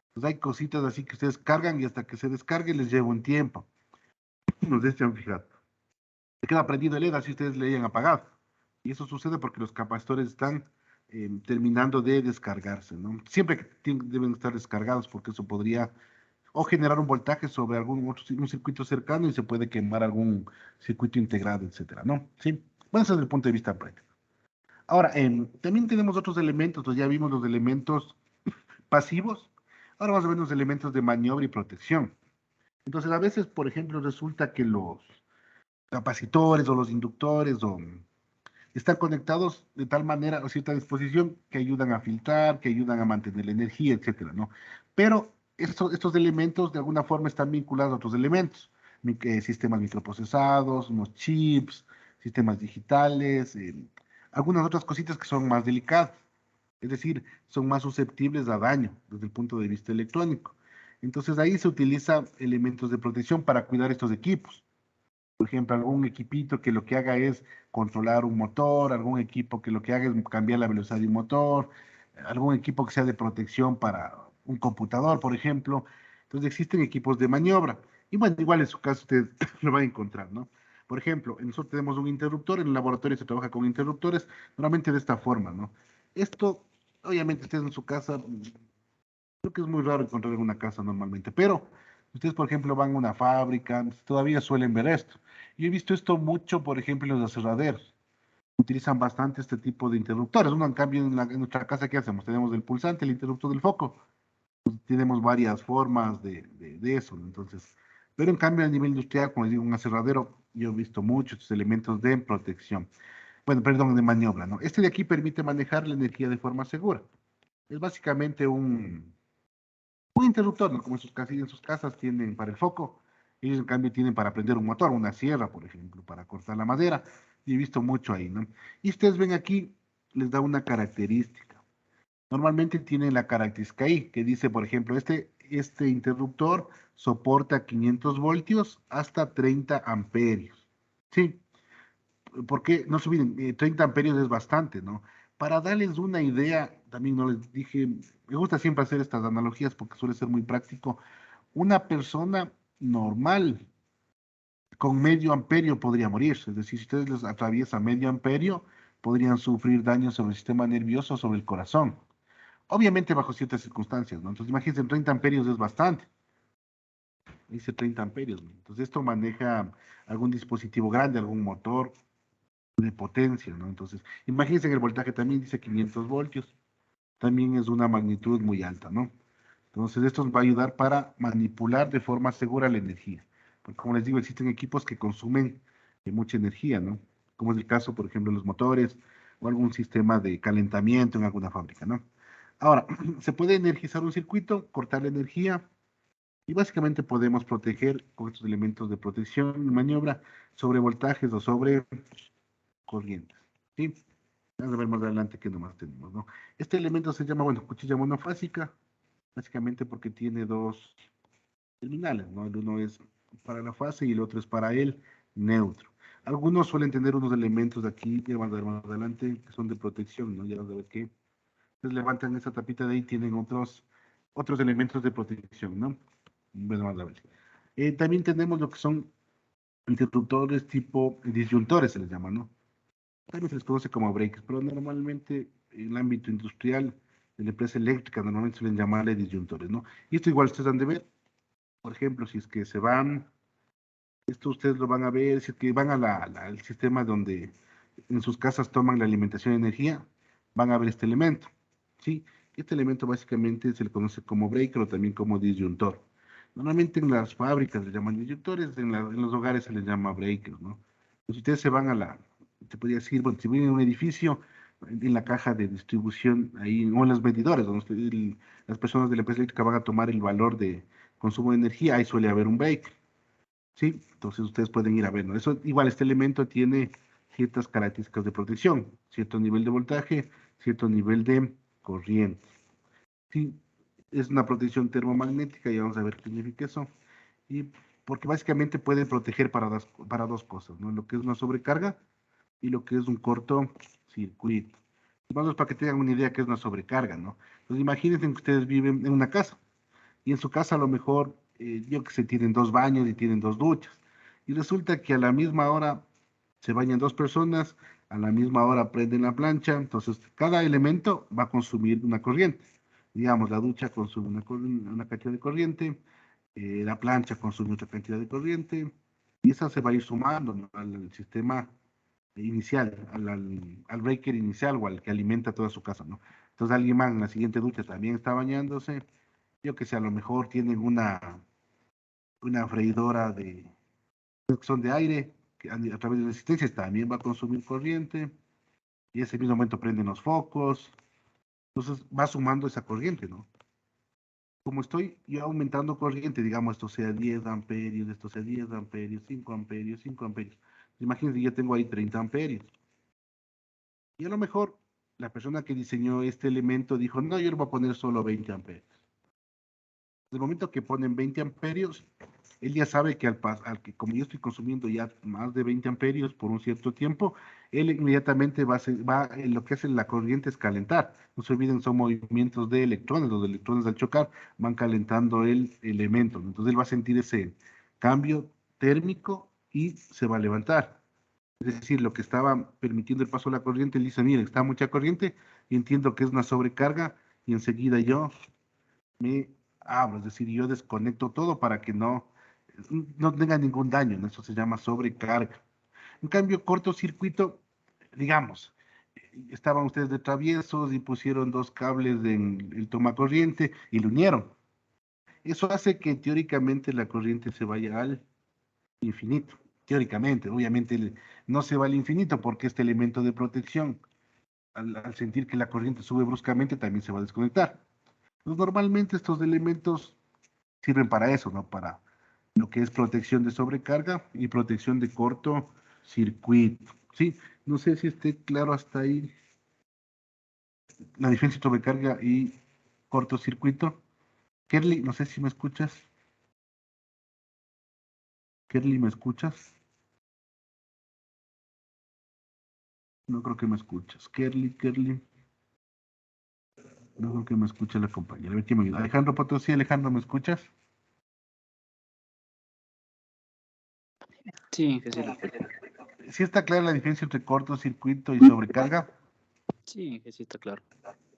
Entonces hay cositas así que ustedes cargan y hasta que se descargue les lleva un tiempo. No sé si se han fijado. Se queda prendido el LED así ustedes le hayan apagado. Y eso sucede porque los capacitores están terminando de descargarse, ¿no? Siempre que deben estar descargados porque eso podría o generar un voltaje sobre algún otro un circuito cercano y se puede quemar algún circuito integrado, etcétera, ¿no? Sí. Bueno, ese es el punto de vista práctico. Ahora, también tenemos otros elementos, pues ya vimos los elementos pasivos, ahora vamos a ver los elementos de maniobra y protección. Entonces, a veces, por ejemplo, resulta que los capacitores o los inductores están conectados de tal manera a cierta disposición que ayudan a filtrar, que ayudan a mantener la energía, etcétera, ¿no? Pero estos elementos de alguna forma están vinculados a otros elementos, sistemas microprocesados, unos chips, sistemas digitales, algunas otras cositas que son más delicadas, es decir, son más susceptibles a daño desde el punto de vista electrónico. Entonces ahí se utilizan elementos de protección para cuidar estos equipos. Por ejemplo, algún equipito que lo que haga es controlar un motor, algún equipo que lo que haga es cambiar la velocidad de un motor, algún equipo que sea de protección para un computador, por ejemplo. Entonces existen equipos de maniobra. Y bueno, igual en su caso usted lo va a encontrar, ¿no? Por ejemplo, nosotros tenemos un interruptor, en el laboratorio se trabaja con interruptores, normalmente de esta forma, ¿no? Esto, obviamente, usted en su casa creo que es muy raro encontrar en una casa normalmente, pero ustedes, por ejemplo, van a una fábrica, todavía suelen ver esto. Yo he visto esto mucho, por ejemplo, en los aserraderos. Utilizan bastante este tipo de interruptores. Uno, en cambio, en nuestra casa, ¿qué hacemos? Tenemos el pulsante, el interruptor del foco. Tenemos varias formas de eso, ¿no? Entonces, pero en cambio, a nivel industrial, como les digo, un aserradero, yo he visto muchos estos elementos de protección. Bueno, perdón, de maniobra, ¿no? Este de aquí permite manejar la energía de forma segura. Es básicamente un interruptor, ¿no? Como en sus casas tienen para el foco, ellos en cambio tienen para prender un motor, una sierra, por ejemplo, para cortar la madera. Y he visto mucho ahí, ¿no? Y ustedes ven aquí, les da una característica. Normalmente tienen la característica ahí, que dice, por ejemplo, este interruptor soporta 500 voltios hasta 30 amperios. Sí, porque no se olviden, 30 amperios es bastante, ¿no? Para darles una idea, también no les dije, me gusta siempre hacer estas analogías porque suele ser muy práctico. Una persona normal con medio amperio podría morirse, es decir, si ustedes les atraviesan medio amperio, podrían sufrir daños sobre el sistema nervioso, sobre el corazón. Obviamente bajo ciertas circunstancias, ¿no? Entonces imagínense, 30 amperios es bastante, dice 30 amperios, ¿no? Entonces esto maneja algún dispositivo grande, algún motor de potencia, ¿no? Entonces, imagínense en el voltaje también dice 500 voltios, también es una magnitud muy alta, ¿no? Entonces, esto nos va a ayudar para manipular de forma segura la energía. Porque, como les digo, existen equipos que consumen mucha energía, ¿no? Como es el caso, por ejemplo, de los motores o algún sistema de calentamiento en alguna fábrica, ¿no? Ahora, se puede energizar un circuito, cortar la energía y básicamente podemos proteger con estos elementos de protección y maniobra sobre voltajes o sobre corrientes, ¿sí? Vamos a ver más adelante qué nomás tenemos, ¿no? Este elemento se llama, bueno, cuchilla monofásica, básicamente porque tiene dos terminales, ¿no? El uno es para la fase y el otro es para el neutro. Algunos suelen tener unos elementos de aquí, que vamos a ver más adelante, que son de protección, ¿no? Ya vamos a ver qué. Entonces levantan esa tapita de ahí, tienen otros elementos de protección, ¿no? Bueno, vamos a ver. También tenemos lo que son interruptores tipo disyuntores, se les llama, ¿no? También se les conoce como breakers, pero normalmente en el ámbito industrial, de la empresa eléctrica, normalmente suelen llamarle disyuntores, ¿no? Y esto igual ustedes han de ver, por ejemplo, si es que se van, esto ustedes lo van a ver, si es que van al sistema donde en sus casas toman la alimentación de energía, van a ver este elemento, ¿sí? Este elemento básicamente se le conoce como breaker o también como disyuntor. Normalmente en las fábricas se llaman disyuntores, en los hogares se les llama breakers, ¿no? Pues si ustedes se van te podría decir, bueno, si viven en un edificio, en la caja de distribución, ahí, o en los medidores, donde las personas de la empresa eléctrica van a tomar el valor de consumo de energía, ahí suele haber un breaker. ¿Sí? Entonces ustedes pueden ir a ver, ¿no? Eso, igual, este elemento tiene ciertas características de protección, cierto nivel de voltaje, cierto nivel de corriente. Sí, es una protección termomagnética y vamos a ver qué significa eso. Y porque básicamente pueden proteger para dos cosas, ¿no? Lo que es una sobrecarga y lo que es un cortocircuito. Vamos para que tengan una idea qué es una sobrecarga, ¿no? Entonces imagínense que ustedes viven en una casa y en su casa a lo mejor, yo que sé, tienen dos baños y tienen dos duchas. Y resulta que a la misma hora se bañan dos personas, a la misma hora prenden la plancha, entonces cada elemento va a consumir una corriente. Digamos, la ducha consume una cantidad de corriente, la plancha consume otra cantidad de corriente, y esa se va a ir sumando, ¿no?, al sistema inicial, al breaker inicial o al que alimenta toda su casa, ¿no? Entonces alguien más en la siguiente ducha también está bañándose, yo que sé, a lo mejor tienen una freidora de son de aire, que a través de resistencias también va a consumir corriente, y ese mismo momento prenden los focos, entonces va sumando esa corriente, ¿no? Como estoy yo aumentando corriente, digamos, esto sea 10 amperios, esto sea 10 amperios, 5 amperios, 5 amperios. Imagínense, yo tengo ahí 30 amperios. Y a lo mejor la persona que diseñó este elemento dijo, no, yo le voy a poner solo 20 amperios. Desde el momento que ponen 20 amperios, él ya sabe que al que como yo estoy consumiendo ya más de 20 amperios por un cierto tiempo, él inmediatamente lo que hace la corriente es calentar. No se olviden, son movimientos de electrones. Los electrones al chocar van calentando el elemento, ¿no? Entonces él va a sentir ese cambio térmico y se va a levantar. Es decir, lo que estaba permitiendo el paso de la corriente, él dice, mire, está mucha corriente y entiendo que es una sobrecarga, y enseguida yo me abro, es decir, yo desconecto todo para que no tenga ningún daño, ¿no? Eso se llama sobrecarga. En cambio, cortocircuito, digamos, estaban ustedes de traviesos y pusieron dos cables en el tomacorriente y lo unieron. Eso hace que teóricamente la corriente se vaya al infinito. Teóricamente, obviamente no se va al infinito porque este elemento de protección, al sentir que la corriente sube bruscamente, también se va a desconectar. Pues normalmente estos elementos sirven para eso, ¿no? Para lo que es protección de sobrecarga y protección de cortocircuito, ¿sí? No sé si esté claro hasta ahí la diferencia entre sobrecarga y cortocircuito. Kerly, no sé si me escuchas. Kerly, ¿me escuchas? No creo que me escuchas. Kerly. No creo que me escuche la compañera. A ver quién me ayuda. Alejandro Potosí, Alejandro, ¿me escuchas? Sí, que sí lo escucho. ¿Sí está clara la diferencia entre cortocircuito y sobrecarga? Sí, que sí está claro.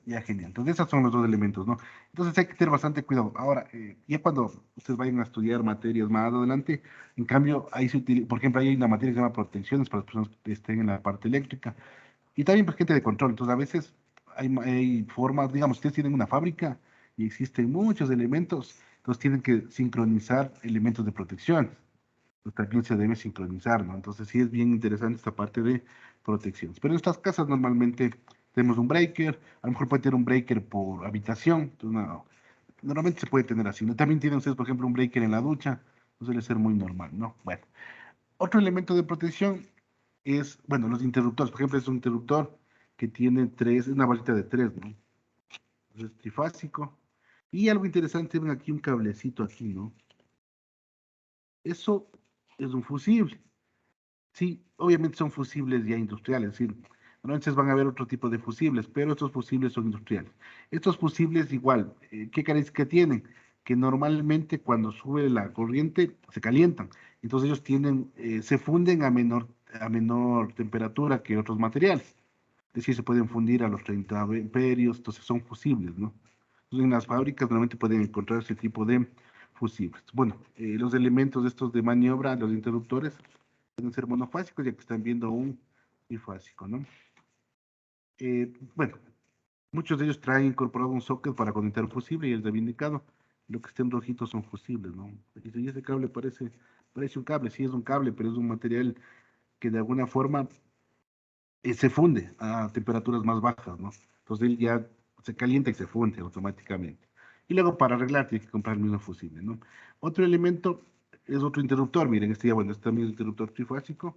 Ya, genial. Entonces, esos son los dos elementos, ¿no? Entonces, hay que tener bastante cuidado. Ahora, ya cuando ustedes vayan a estudiar materias más adelante, en cambio, ahí se utiliza, por ejemplo, ahí hay una materia que se llama protecciones para las personas que estén en la parte eléctrica. Y también para gente de control. Entonces, a veces hay formas, digamos, ustedes tienen una fábrica y existen muchos elementos, entonces tienen que sincronizar elementos de protección. Entonces, también se debe sincronizar, ¿no? Entonces, sí es bien interesante esta parte de protecciones. Pero en estas casas normalmente tenemos un breaker, a lo mejor puede tener un breaker por habitación, entonces, normalmente se puede tener así, ¿no? También tienen ustedes, por ejemplo, un breaker en la ducha, no suele ser muy normal, ¿no? Bueno, otro elemento de protección es, bueno, los interruptores. Por ejemplo, es un interruptor que tiene tres, es una varita de tres, ¿no? Es trifásico. Y algo interesante, ven aquí un cablecito aquí, ¿no? Eso es un fusible. Sí, obviamente son fusibles ya industriales, es decir, normalmente van a haber otro tipo de fusibles, pero estos fusibles son industriales. Estos fusibles igual, ¿qué característica tienen? Que normalmente cuando sube la corriente se calientan, entonces ellos se funden a menor temperatura que otros materiales. Es decir, se pueden fundir a los 30 amperios, entonces son fusibles, ¿no? Entonces, en las fábricas normalmente pueden encontrar ese tipo de fusibles. Bueno, los elementos estos de maniobra, los interruptores, pueden ser monofásicos, ya que están viendo un bifásico, ¿no? Bueno, muchos de ellos traen incorporado un socket para conectar un fusible y el de indicado. Lo que estén rojitos son fusibles, ¿no? Y ese cable parece un cable, sí es un cable, pero es un material que de alguna forma se funde a temperaturas más bajas, ¿no? Entonces él ya se calienta y se funde automáticamente. Y luego para arreglar tiene que comprar el mismo fusible, ¿no? Otro elemento es otro interruptor, miren, este ya, bueno, este también es interruptor trifásico.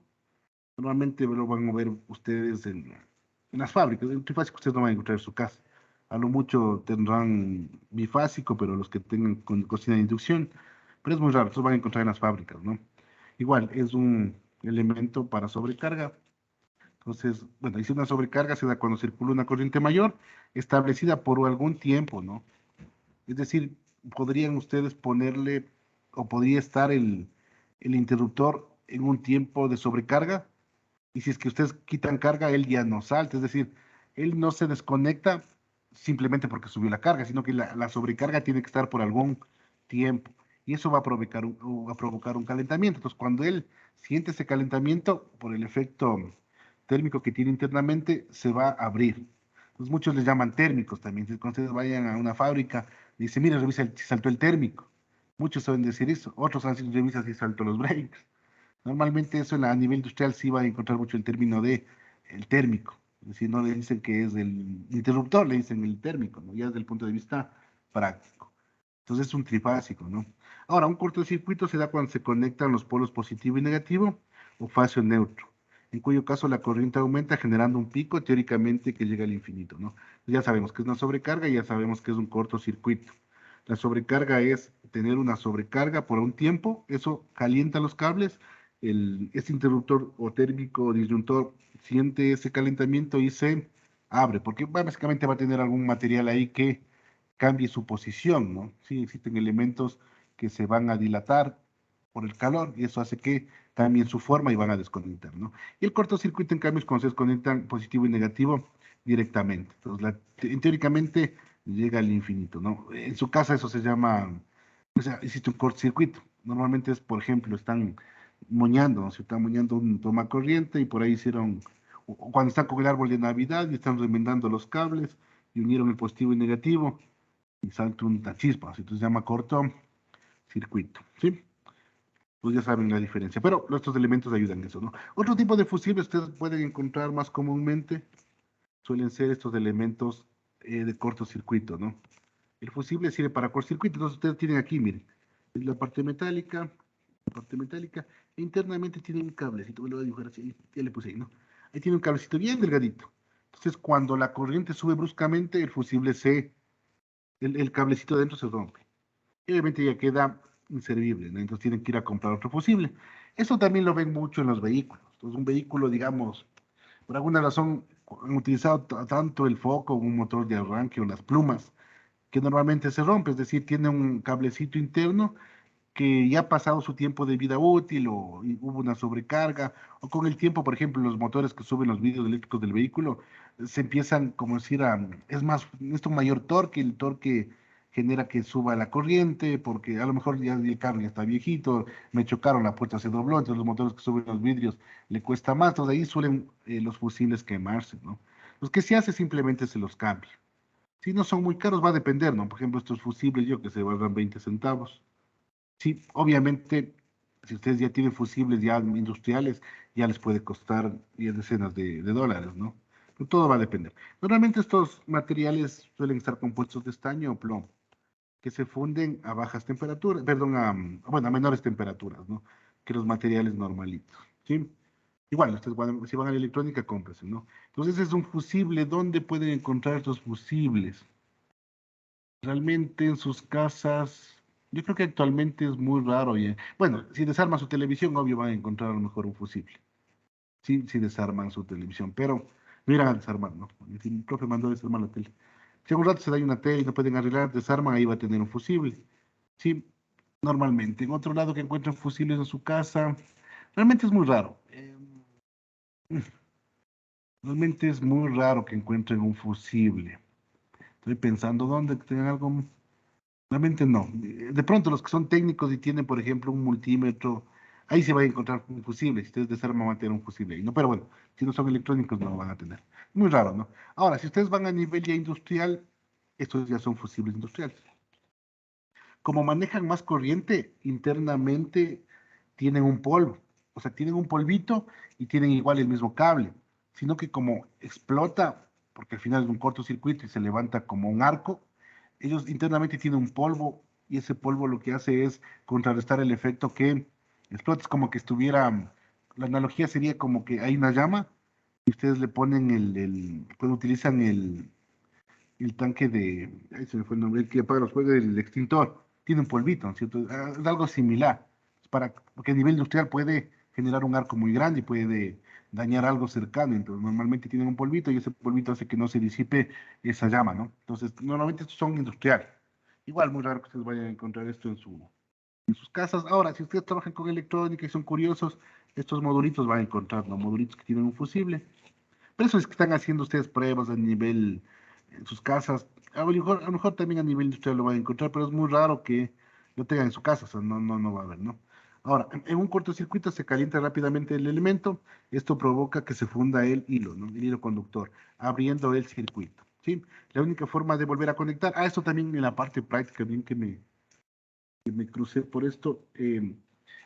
Normalmente lo van a ver ustedes en las fábricas. El trifásico ustedes no van a encontrar en su casa. A lo mucho tendrán bifásico, pero los que tengan cocina de inducción. Pero es muy raro, los van a encontrar en las fábricas, ¿no? Igual, es un elemento para sobrecarga. Entonces, bueno, dice una sobrecarga se da cuando circula una corriente mayor establecida por algún tiempo, ¿no? Es decir, podrían ustedes ponerle, o podría estar el interruptor en un tiempo de sobrecarga, y si es que ustedes quitan carga, él ya no salta, es decir, él no se desconecta simplemente porque subió la carga, sino que la sobrecarga tiene que estar por algún tiempo. y eso va a provocar un calentamiento. Entonces, cuando él siente ese calentamiento, por el efecto térmico que tiene internamente, se va a abrir. Entonces, muchos les llaman térmicos también. Si ustedes vayan a una fábrica, dicen, mire, revisa si saltó el térmico. Muchos saben decir eso. Otros han sido revisa si saltó los breaks. Normalmente eso a nivel industrial sí va a encontrar mucho el término de el térmico. Es decir, no le dicen que es el interruptor, le dicen el térmico, ¿no? Ya desde el punto de vista práctico. Entonces es un trifásico, ¿no? Ahora, un cortocircuito se da cuando se conectan los polos positivo y negativo o fasio neutro, en cuyo caso la corriente aumenta generando un pico teóricamente que llega al infinito, ¿no? Ya sabemos que es una sobrecarga y ya sabemos que es un cortocircuito. La sobrecarga es tener una sobrecarga por un tiempo, eso calienta los cables, este interruptor o térmico o disyuntor siente ese calentamiento y se abre, porque básicamente va a tener algún material ahí que cambie su posición, ¿no? Sí, existen elementos que se van a dilatar por el calor y eso hace que cambien su forma y van a desconectar, ¿no? Y el cortocircuito, en cambio, es cuando se desconectan positivo y negativo directamente. Entonces, teóricamente llega al infinito, ¿no? En su casa eso se llama, o sea, existe un cortocircuito. Normalmente es, por ejemplo, están moñando, ¿no? Se están moñando un toma corriente y por ahí hicieron, o cuando están con el árbol de Navidad y están remendando los cables y unieron el positivo y negativo y salta una chispa, entonces se llama cortocircuito, ¿sí? Pues ya saben la diferencia, pero estos elementos ayudan en eso, ¿no? Otro tipo de fusibles ustedes pueden encontrar más comúnmente, suelen ser estos elementos de cortocircuito, ¿no? El fusible sirve para cortocircuito, entonces ustedes tienen aquí, miren, es la parte metálica, e internamente tiene un cablecito, lo voy a dibujar así, ya le puse ahí, ¿no? Ahí tiene un cablecito bien delgadito. Entonces, cuando la corriente sube bruscamente, el fusible el cablecito de dentro se rompe. Y obviamente ya queda inservible, ¿no? Entonces tienen que ir a comprar otro fusible. Eso también lo ven mucho en los vehículos. Entonces, un vehículo, digamos, por alguna razón han utilizado tanto el foco, un motor de arranque o las plumas, que normalmente se rompe, es decir, tiene un cablecito interno que ya ha pasado su tiempo de vida útil o hubo una sobrecarga, o con el tiempo, por ejemplo, los motores que suben los vidrios eléctricos del vehículo se empiezan, como decir, es más, necesita un mayor torque, el torque genera que suba la corriente, porque a lo mejor ya el carro ya está viejito, me chocaron, la puerta se dobló, entonces los motores que suben los vidrios le cuesta más, entonces ahí suelen los fusibles quemarse, ¿no? Los que se hace simplemente se los cambia. Si no son muy caros, va a depender, ¿no? Por ejemplo, estos fusibles, yo que se valgan 20 centavos. Sí, obviamente, si ustedes ya tienen fusibles ya industriales, ya les puede costar 10 decenas de dólares, ¿no? Pero todo va a depender. Normalmente estos materiales suelen estar compuestos de estaño o plomo, que se funden a bajas temperaturas, perdón, bueno, a menores temperaturas, ¿no? Que los materiales normalitos, ¿sí? Igual, ustedes si van a la electrónica, cómprense, ¿no? Entonces es un fusible. ¿Dónde pueden encontrar estos fusibles? Realmente en sus casas, yo creo que actualmente es muy raro. Bueno, si desarman su televisión, obvio van a encontrar a lo mejor un fusible. Sí, si desarman su televisión, pero no irán a desarmar, ¿no? Si el profe mandó a desarmar la tele. Si a un rato se daña una tele y no pueden arreglar, desarman, ahí va a tener un fusible. Sí, normalmente. En otro lado que encuentran fusibles en su casa, realmente es muy raro. Realmente es muy raro que encuentren un fusible. Estoy pensando dónde tengan algo. Realmente no. De pronto los que son técnicos y tienen, por ejemplo, un multímetro, ahí se va a encontrar un fusible. Si ustedes desarman, van a tener un fusible ahí, ¿no? Pero bueno, si no son electrónicos, no lo van a tener. Muy raro, ¿no? Ahora, si ustedes van a nivel ya industrial, estos ya son fusibles industriales. Como manejan más corriente, internamente tienen un polvo. O sea, tienen un polvito y tienen igual el mismo cable. Sino que como explota, porque al final es un cortocircuito y se levanta como un arco, ellos internamente tienen un polvo y ese polvo lo que hace es contrarrestar el efecto que explota. Es como que estuviera, la analogía sería como que hay una llama y ustedes le ponen cuando utilizan el tanque ahí se me fue el nombre, el que apaga los fuegos, el extintor, tiene un polvito, ¿no es cierto? Es algo similar, porque a nivel industrial puede generar un arco muy grande y puede dañar algo cercano, entonces normalmente tienen un polvito y ese polvito hace que no se disipe esa llama, ¿no? Entonces, normalmente estos son industriales. Igual, muy raro que ustedes vayan a encontrar esto en sus casas. Ahora, si ustedes trabajan con electrónica y son curiosos, estos modulitos van a encontrar, ¿no? Modulitos que tienen un fusible. Pero eso es que están haciendo ustedes pruebas a nivel en sus casas. A lo mejor también a nivel industrial lo van a encontrar, pero es muy raro que lo tengan en su casa, o sea, no va a haber, ¿no? Ahora, en un cortocircuito se calienta rápidamente el elemento, esto provoca que se funda el hilo, ¿no? El hilo conductor, abriendo el circuito, ¿sí? La única forma de volver a conectar, esto también en la parte práctica, bien que me crucé por esto, en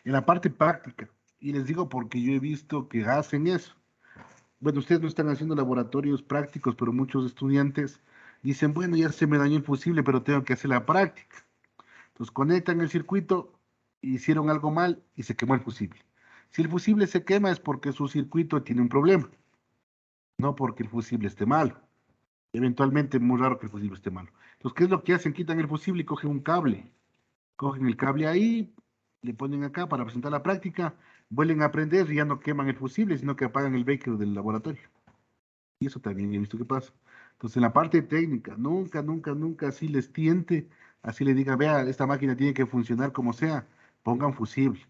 la parte práctica, y les digo porque yo he visto que hacen eso. Bueno, ustedes no están haciendo laboratorios prácticos, pero muchos estudiantes dicen, bueno, ya se me dañó el fusible, pero tengo que hacer la práctica. Entonces conectan el circuito, hicieron algo mal y se quemó el fusible. Si el fusible se quema es porque su circuito tiene un problema, no porque el fusible esté malo. Eventualmente es muy raro que el fusible esté malo. Entonces, ¿qué es lo que hacen? Quitan el fusible y cogen un cable. Cogen el cable ahí, le ponen acá para presentar la práctica, vuelven a aprender y ya no queman el fusible, sino que apagan el breaker del laboratorio. Y eso también he visto que pasa. Entonces, en la parte técnica, nunca así les tiente, así le diga, vea, esta máquina tiene que funcionar como sea, pongan fusible.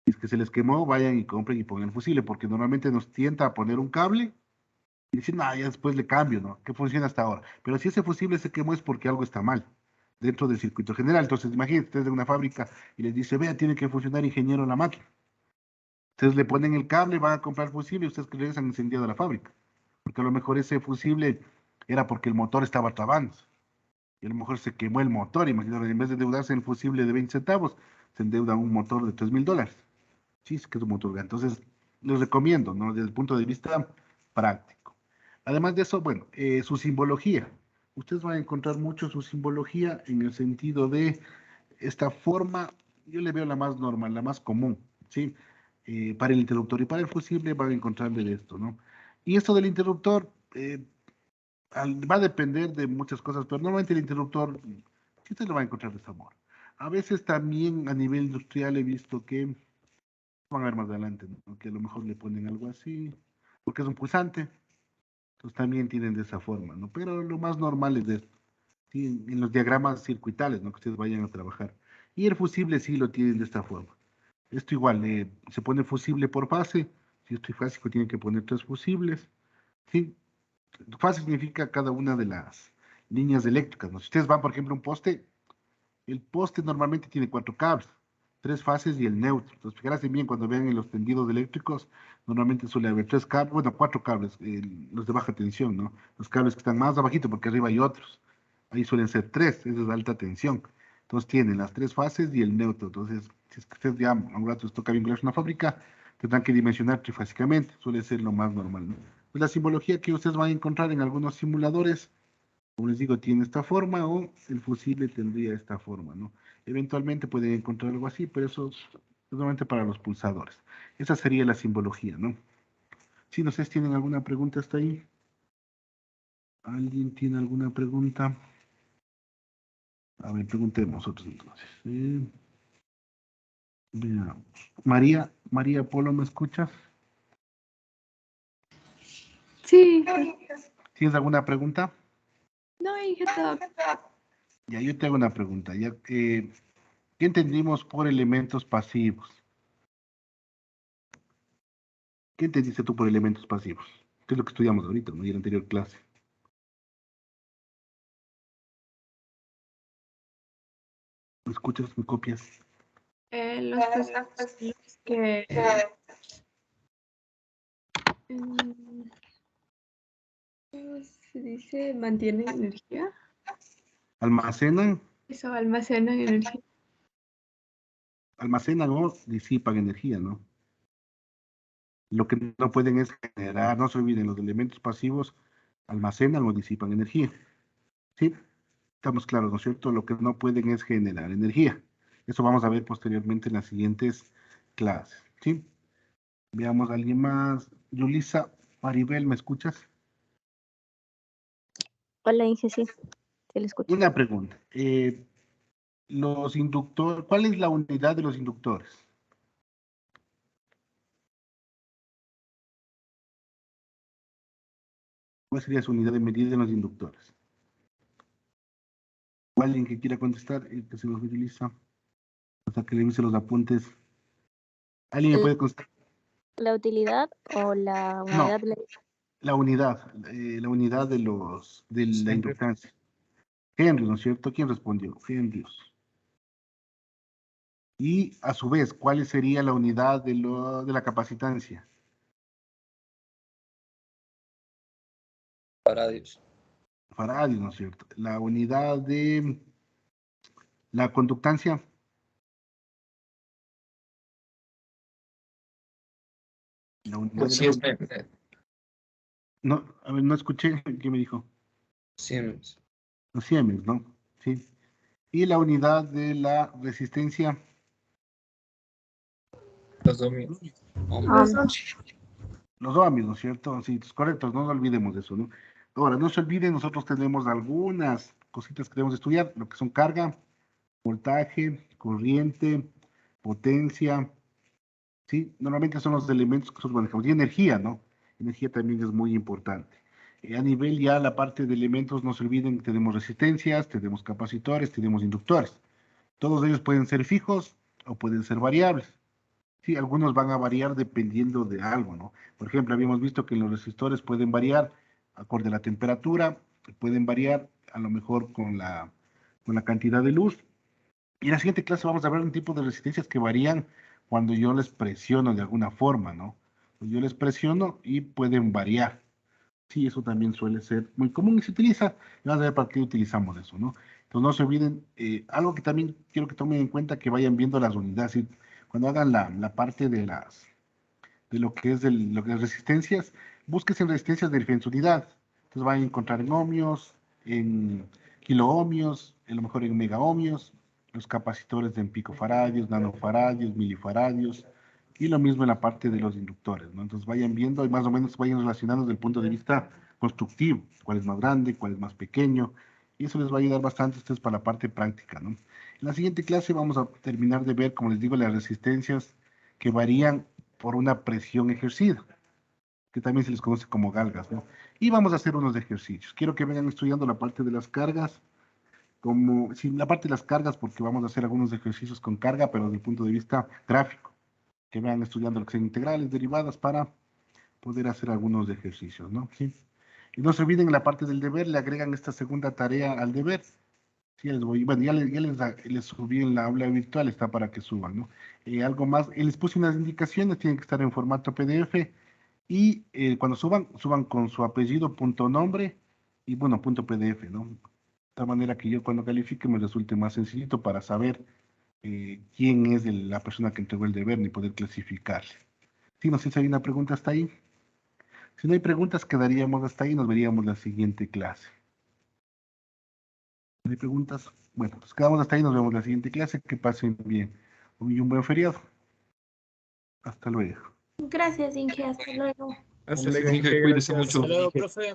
Si es que se les quemó, vayan y compren y pongan el fusible, porque normalmente nos tienta a poner un cable y decir, ya después le cambio, ¿no? Que funciona hasta ahora. Pero si ese fusible se quemó es porque algo está mal dentro del circuito general. Entonces, imagínense, ustedes de una fábrica y les dice, vea, tiene que funcionar ingeniero la máquina. Ustedes le ponen el cable, van a comprar fusible y ustedes que regresan incendiado a la fábrica. Porque a lo mejor ese fusible era porque el motor estaba trabando. Y a lo mejor se quemó el motor. Imagínate, en vez de endeudarse en el fusible de 20 centavos, se endeuda un motor de $3,000. Sí, es que es un motor grande. Entonces, les recomiendo, ¿no? Desde el punto de vista práctico. Además de eso, bueno, su simbología. Ustedes van a encontrar mucho su simbología en el sentido de esta forma, yo le veo la más normal, la más común, ¿sí? Para el interruptor y para el fusible van a encontrarle de esto, ¿no? Y esto del interruptor va a depender de muchas cosas, pero normalmente el interruptor, sí usted lo va a encontrar de sabor. A veces también a nivel industrial he visto que, van a ver más adelante, ¿no? Que a lo mejor le ponen algo así, porque es un pulsante, entonces también tienen de esa forma, ¿no? Pero lo más normal es de esto, ¿sí? En los diagramas circuitales, ¿no? Que ustedes vayan a trabajar. Y el fusible sí lo tienen de esta forma. Esto igual, se pone fusible por fase, si es trifásico tienen que poner 3 fusibles, ¿sí? Fase significa cada una de las líneas eléctricas, ¿no? Si ustedes van, por ejemplo, a un poste, el poste normalmente tiene 4 cables, 3 fases y el neutro. Entonces, fijarse bien cuando vean en los tendidos eléctricos, normalmente suele haber 3 cables, bueno, 4 cables, los de baja tensión, ¿no? Los cables que están más abajito, porque arriba hay otros. Ahí suelen ser 3, esa es alta tensión. Entonces tienen las 3 fases y el neutro. Entonces, si es que ustedes ya a un rato les toca vincularse a una fábrica, tendrán que dimensionar trifásicamente, suele ser lo más normal, ¿no? Pues la simbología que ustedes van a encontrar en algunos simuladores, como les digo, tiene esta forma o el fusible tendría esta forma, ¿no? Eventualmente pueden encontrar algo así, pero eso es solamente para los pulsadores. Esa sería la simbología, ¿no? Si no sé si tienen alguna pregunta hasta ahí. ¿Alguien tiene alguna pregunta? A ver, preguntemos nosotros entonces. Veamos. María Polo, ¿me escuchas? Sí, ¿Tienes alguna pregunta? no, hija, Ya, yo te hago una pregunta. ¿Qué entendimos por elementos pasivos? ¿Qué entendiste tú por elementos pasivos? ¿Qué es lo que estudiamos ahorita, ¿no? Y en la anterior clase. ¿Me escuchas? ¿Me copias? los pasivos que mm, ¿cómo se dice? Mantienen energía. Almacenan, Eso almacenan energía. almacenan o disipan energía, ¿no? Lo que no pueden es generar, no se olviden, los elementos pasivos almacenan o disipan energía. ¿Sí? Estamos claros, ¿no es cierto? Lo que no pueden es generar energía. Eso vamos a ver posteriormente en las siguientes clases. ¿Sí? Veamos a alguien más. Yulisa Maribel, ¿me escuchas? Hola, Inge, sí, sí le escucho. Una pregunta. Los inductores, ¿cuál es la unidad de los inductores? ¿Cuál sería su unidad de medida en los inductores? ¿O alguien que quiera contestar, que se los utiliza? Hasta que le hice los apuntes. ¿Alguien me puede contestar? ¿La utilidad o la No, unidad? la unidad de la inductancia. Henry, ¿no es cierto? ¿Quién respondió? Henry. Y a su vez, ¿cuál sería la unidad de la capacitancia? Faradios. Faradios, ¿no es cierto? La unidad de la conductancia. La unidad de la no, a ver, no escuché qué me dijo. Siemens. Los Siemens, ¿no? Sí. Y la unidad de la resistencia. Los ohmios. Los ohmios, ¿no es cierto? Sí, es correcto, no nos olvidemos de eso, ¿no? Ahora, no se olviden, nosotros tenemos algunas cositas que debemos estudiar, lo que son carga, voltaje, corriente, potencia, ¿sí? Normalmente son los elementos que nosotros manejamos. Y energía, ¿no? Energía también es muy importante. A nivel ya la parte de elementos, no se olviden que tenemos resistencias, tenemos capacitores, tenemos inductores. Todos ellos pueden ser fijos o pueden ser variables. Sí, algunos van a variar dependiendo de algo, ¿no? Por ejemplo, habíamos visto que los resistores pueden variar acorde a la temperatura, pueden variar a lo mejor con la cantidad de luz. Y en la siguiente clase vamos a ver un tipo de resistencias que varían cuando yo les presiono de alguna forma, ¿no? Yo les presiono y pueden variar. Sí, eso también suele ser muy común y se utiliza. Y vamos a ver para qué utilizamos eso, ¿no? Entonces no se olviden, algo que también quiero que tomen en cuenta, que vayan viendo las unidades. ¿Sí? Cuando hagan la parte de lo que es lo que es resistencias, búsquense en resistencias de diferentes unidades. Entonces van a encontrar en ohmios, en kiloohmios, a lo mejor en megaohmios, los capacitores de en picofaradios, nanofaradios, milifaradios, y lo mismo en la parte de los inductores, ¿no? Entonces vayan viendo y más o menos vayan relacionando desde el punto de vista constructivo, cuál es más grande, cuál es más pequeño, y eso les va a ayudar bastante a ustedes para la parte práctica, ¿no? En la siguiente clase vamos a terminar de ver, como les digo, las resistencias que varían por una presión ejercida, que también se les conoce como galgas, ¿no? Y vamos a hacer unos ejercicios. Quiero que vengan estudiando la parte de las cargas, sí, la parte de las cargas, porque vamos a hacer algunos ejercicios con carga, pero desde el punto de vista gráfico. Que vean estudiando lo que son integrales, derivadas, para poder hacer algunos ejercicios, ¿no? Sí. Y no se olviden, en la parte del deber, le agregan esta segunda tarea al deber. Sí, bueno, les subí en la aula virtual, está para que suban, ¿no? Algo más, les puse unas indicaciones, tienen que estar en formato PDF, y cuando suban con su apellido, punto nombre, y bueno, punto PDF, ¿no? De tal manera que yo cuando califique me resulte más sencillito para saber quién es la persona que entregó el deber, ni poder clasificarle. Sí, no sé si hay una pregunta hasta ahí. Si no hay preguntas, quedaríamos hasta ahí y nos veríamos la siguiente clase. ¿No hay preguntas? Bueno, pues quedamos hasta ahí, nos vemos la siguiente clase. Que pasen bien. Y un buen feriado. Hasta luego. Gracias, Inge. Hasta luego. Hasta luego, Inge, cuídese mucho. Hasta luego, profe.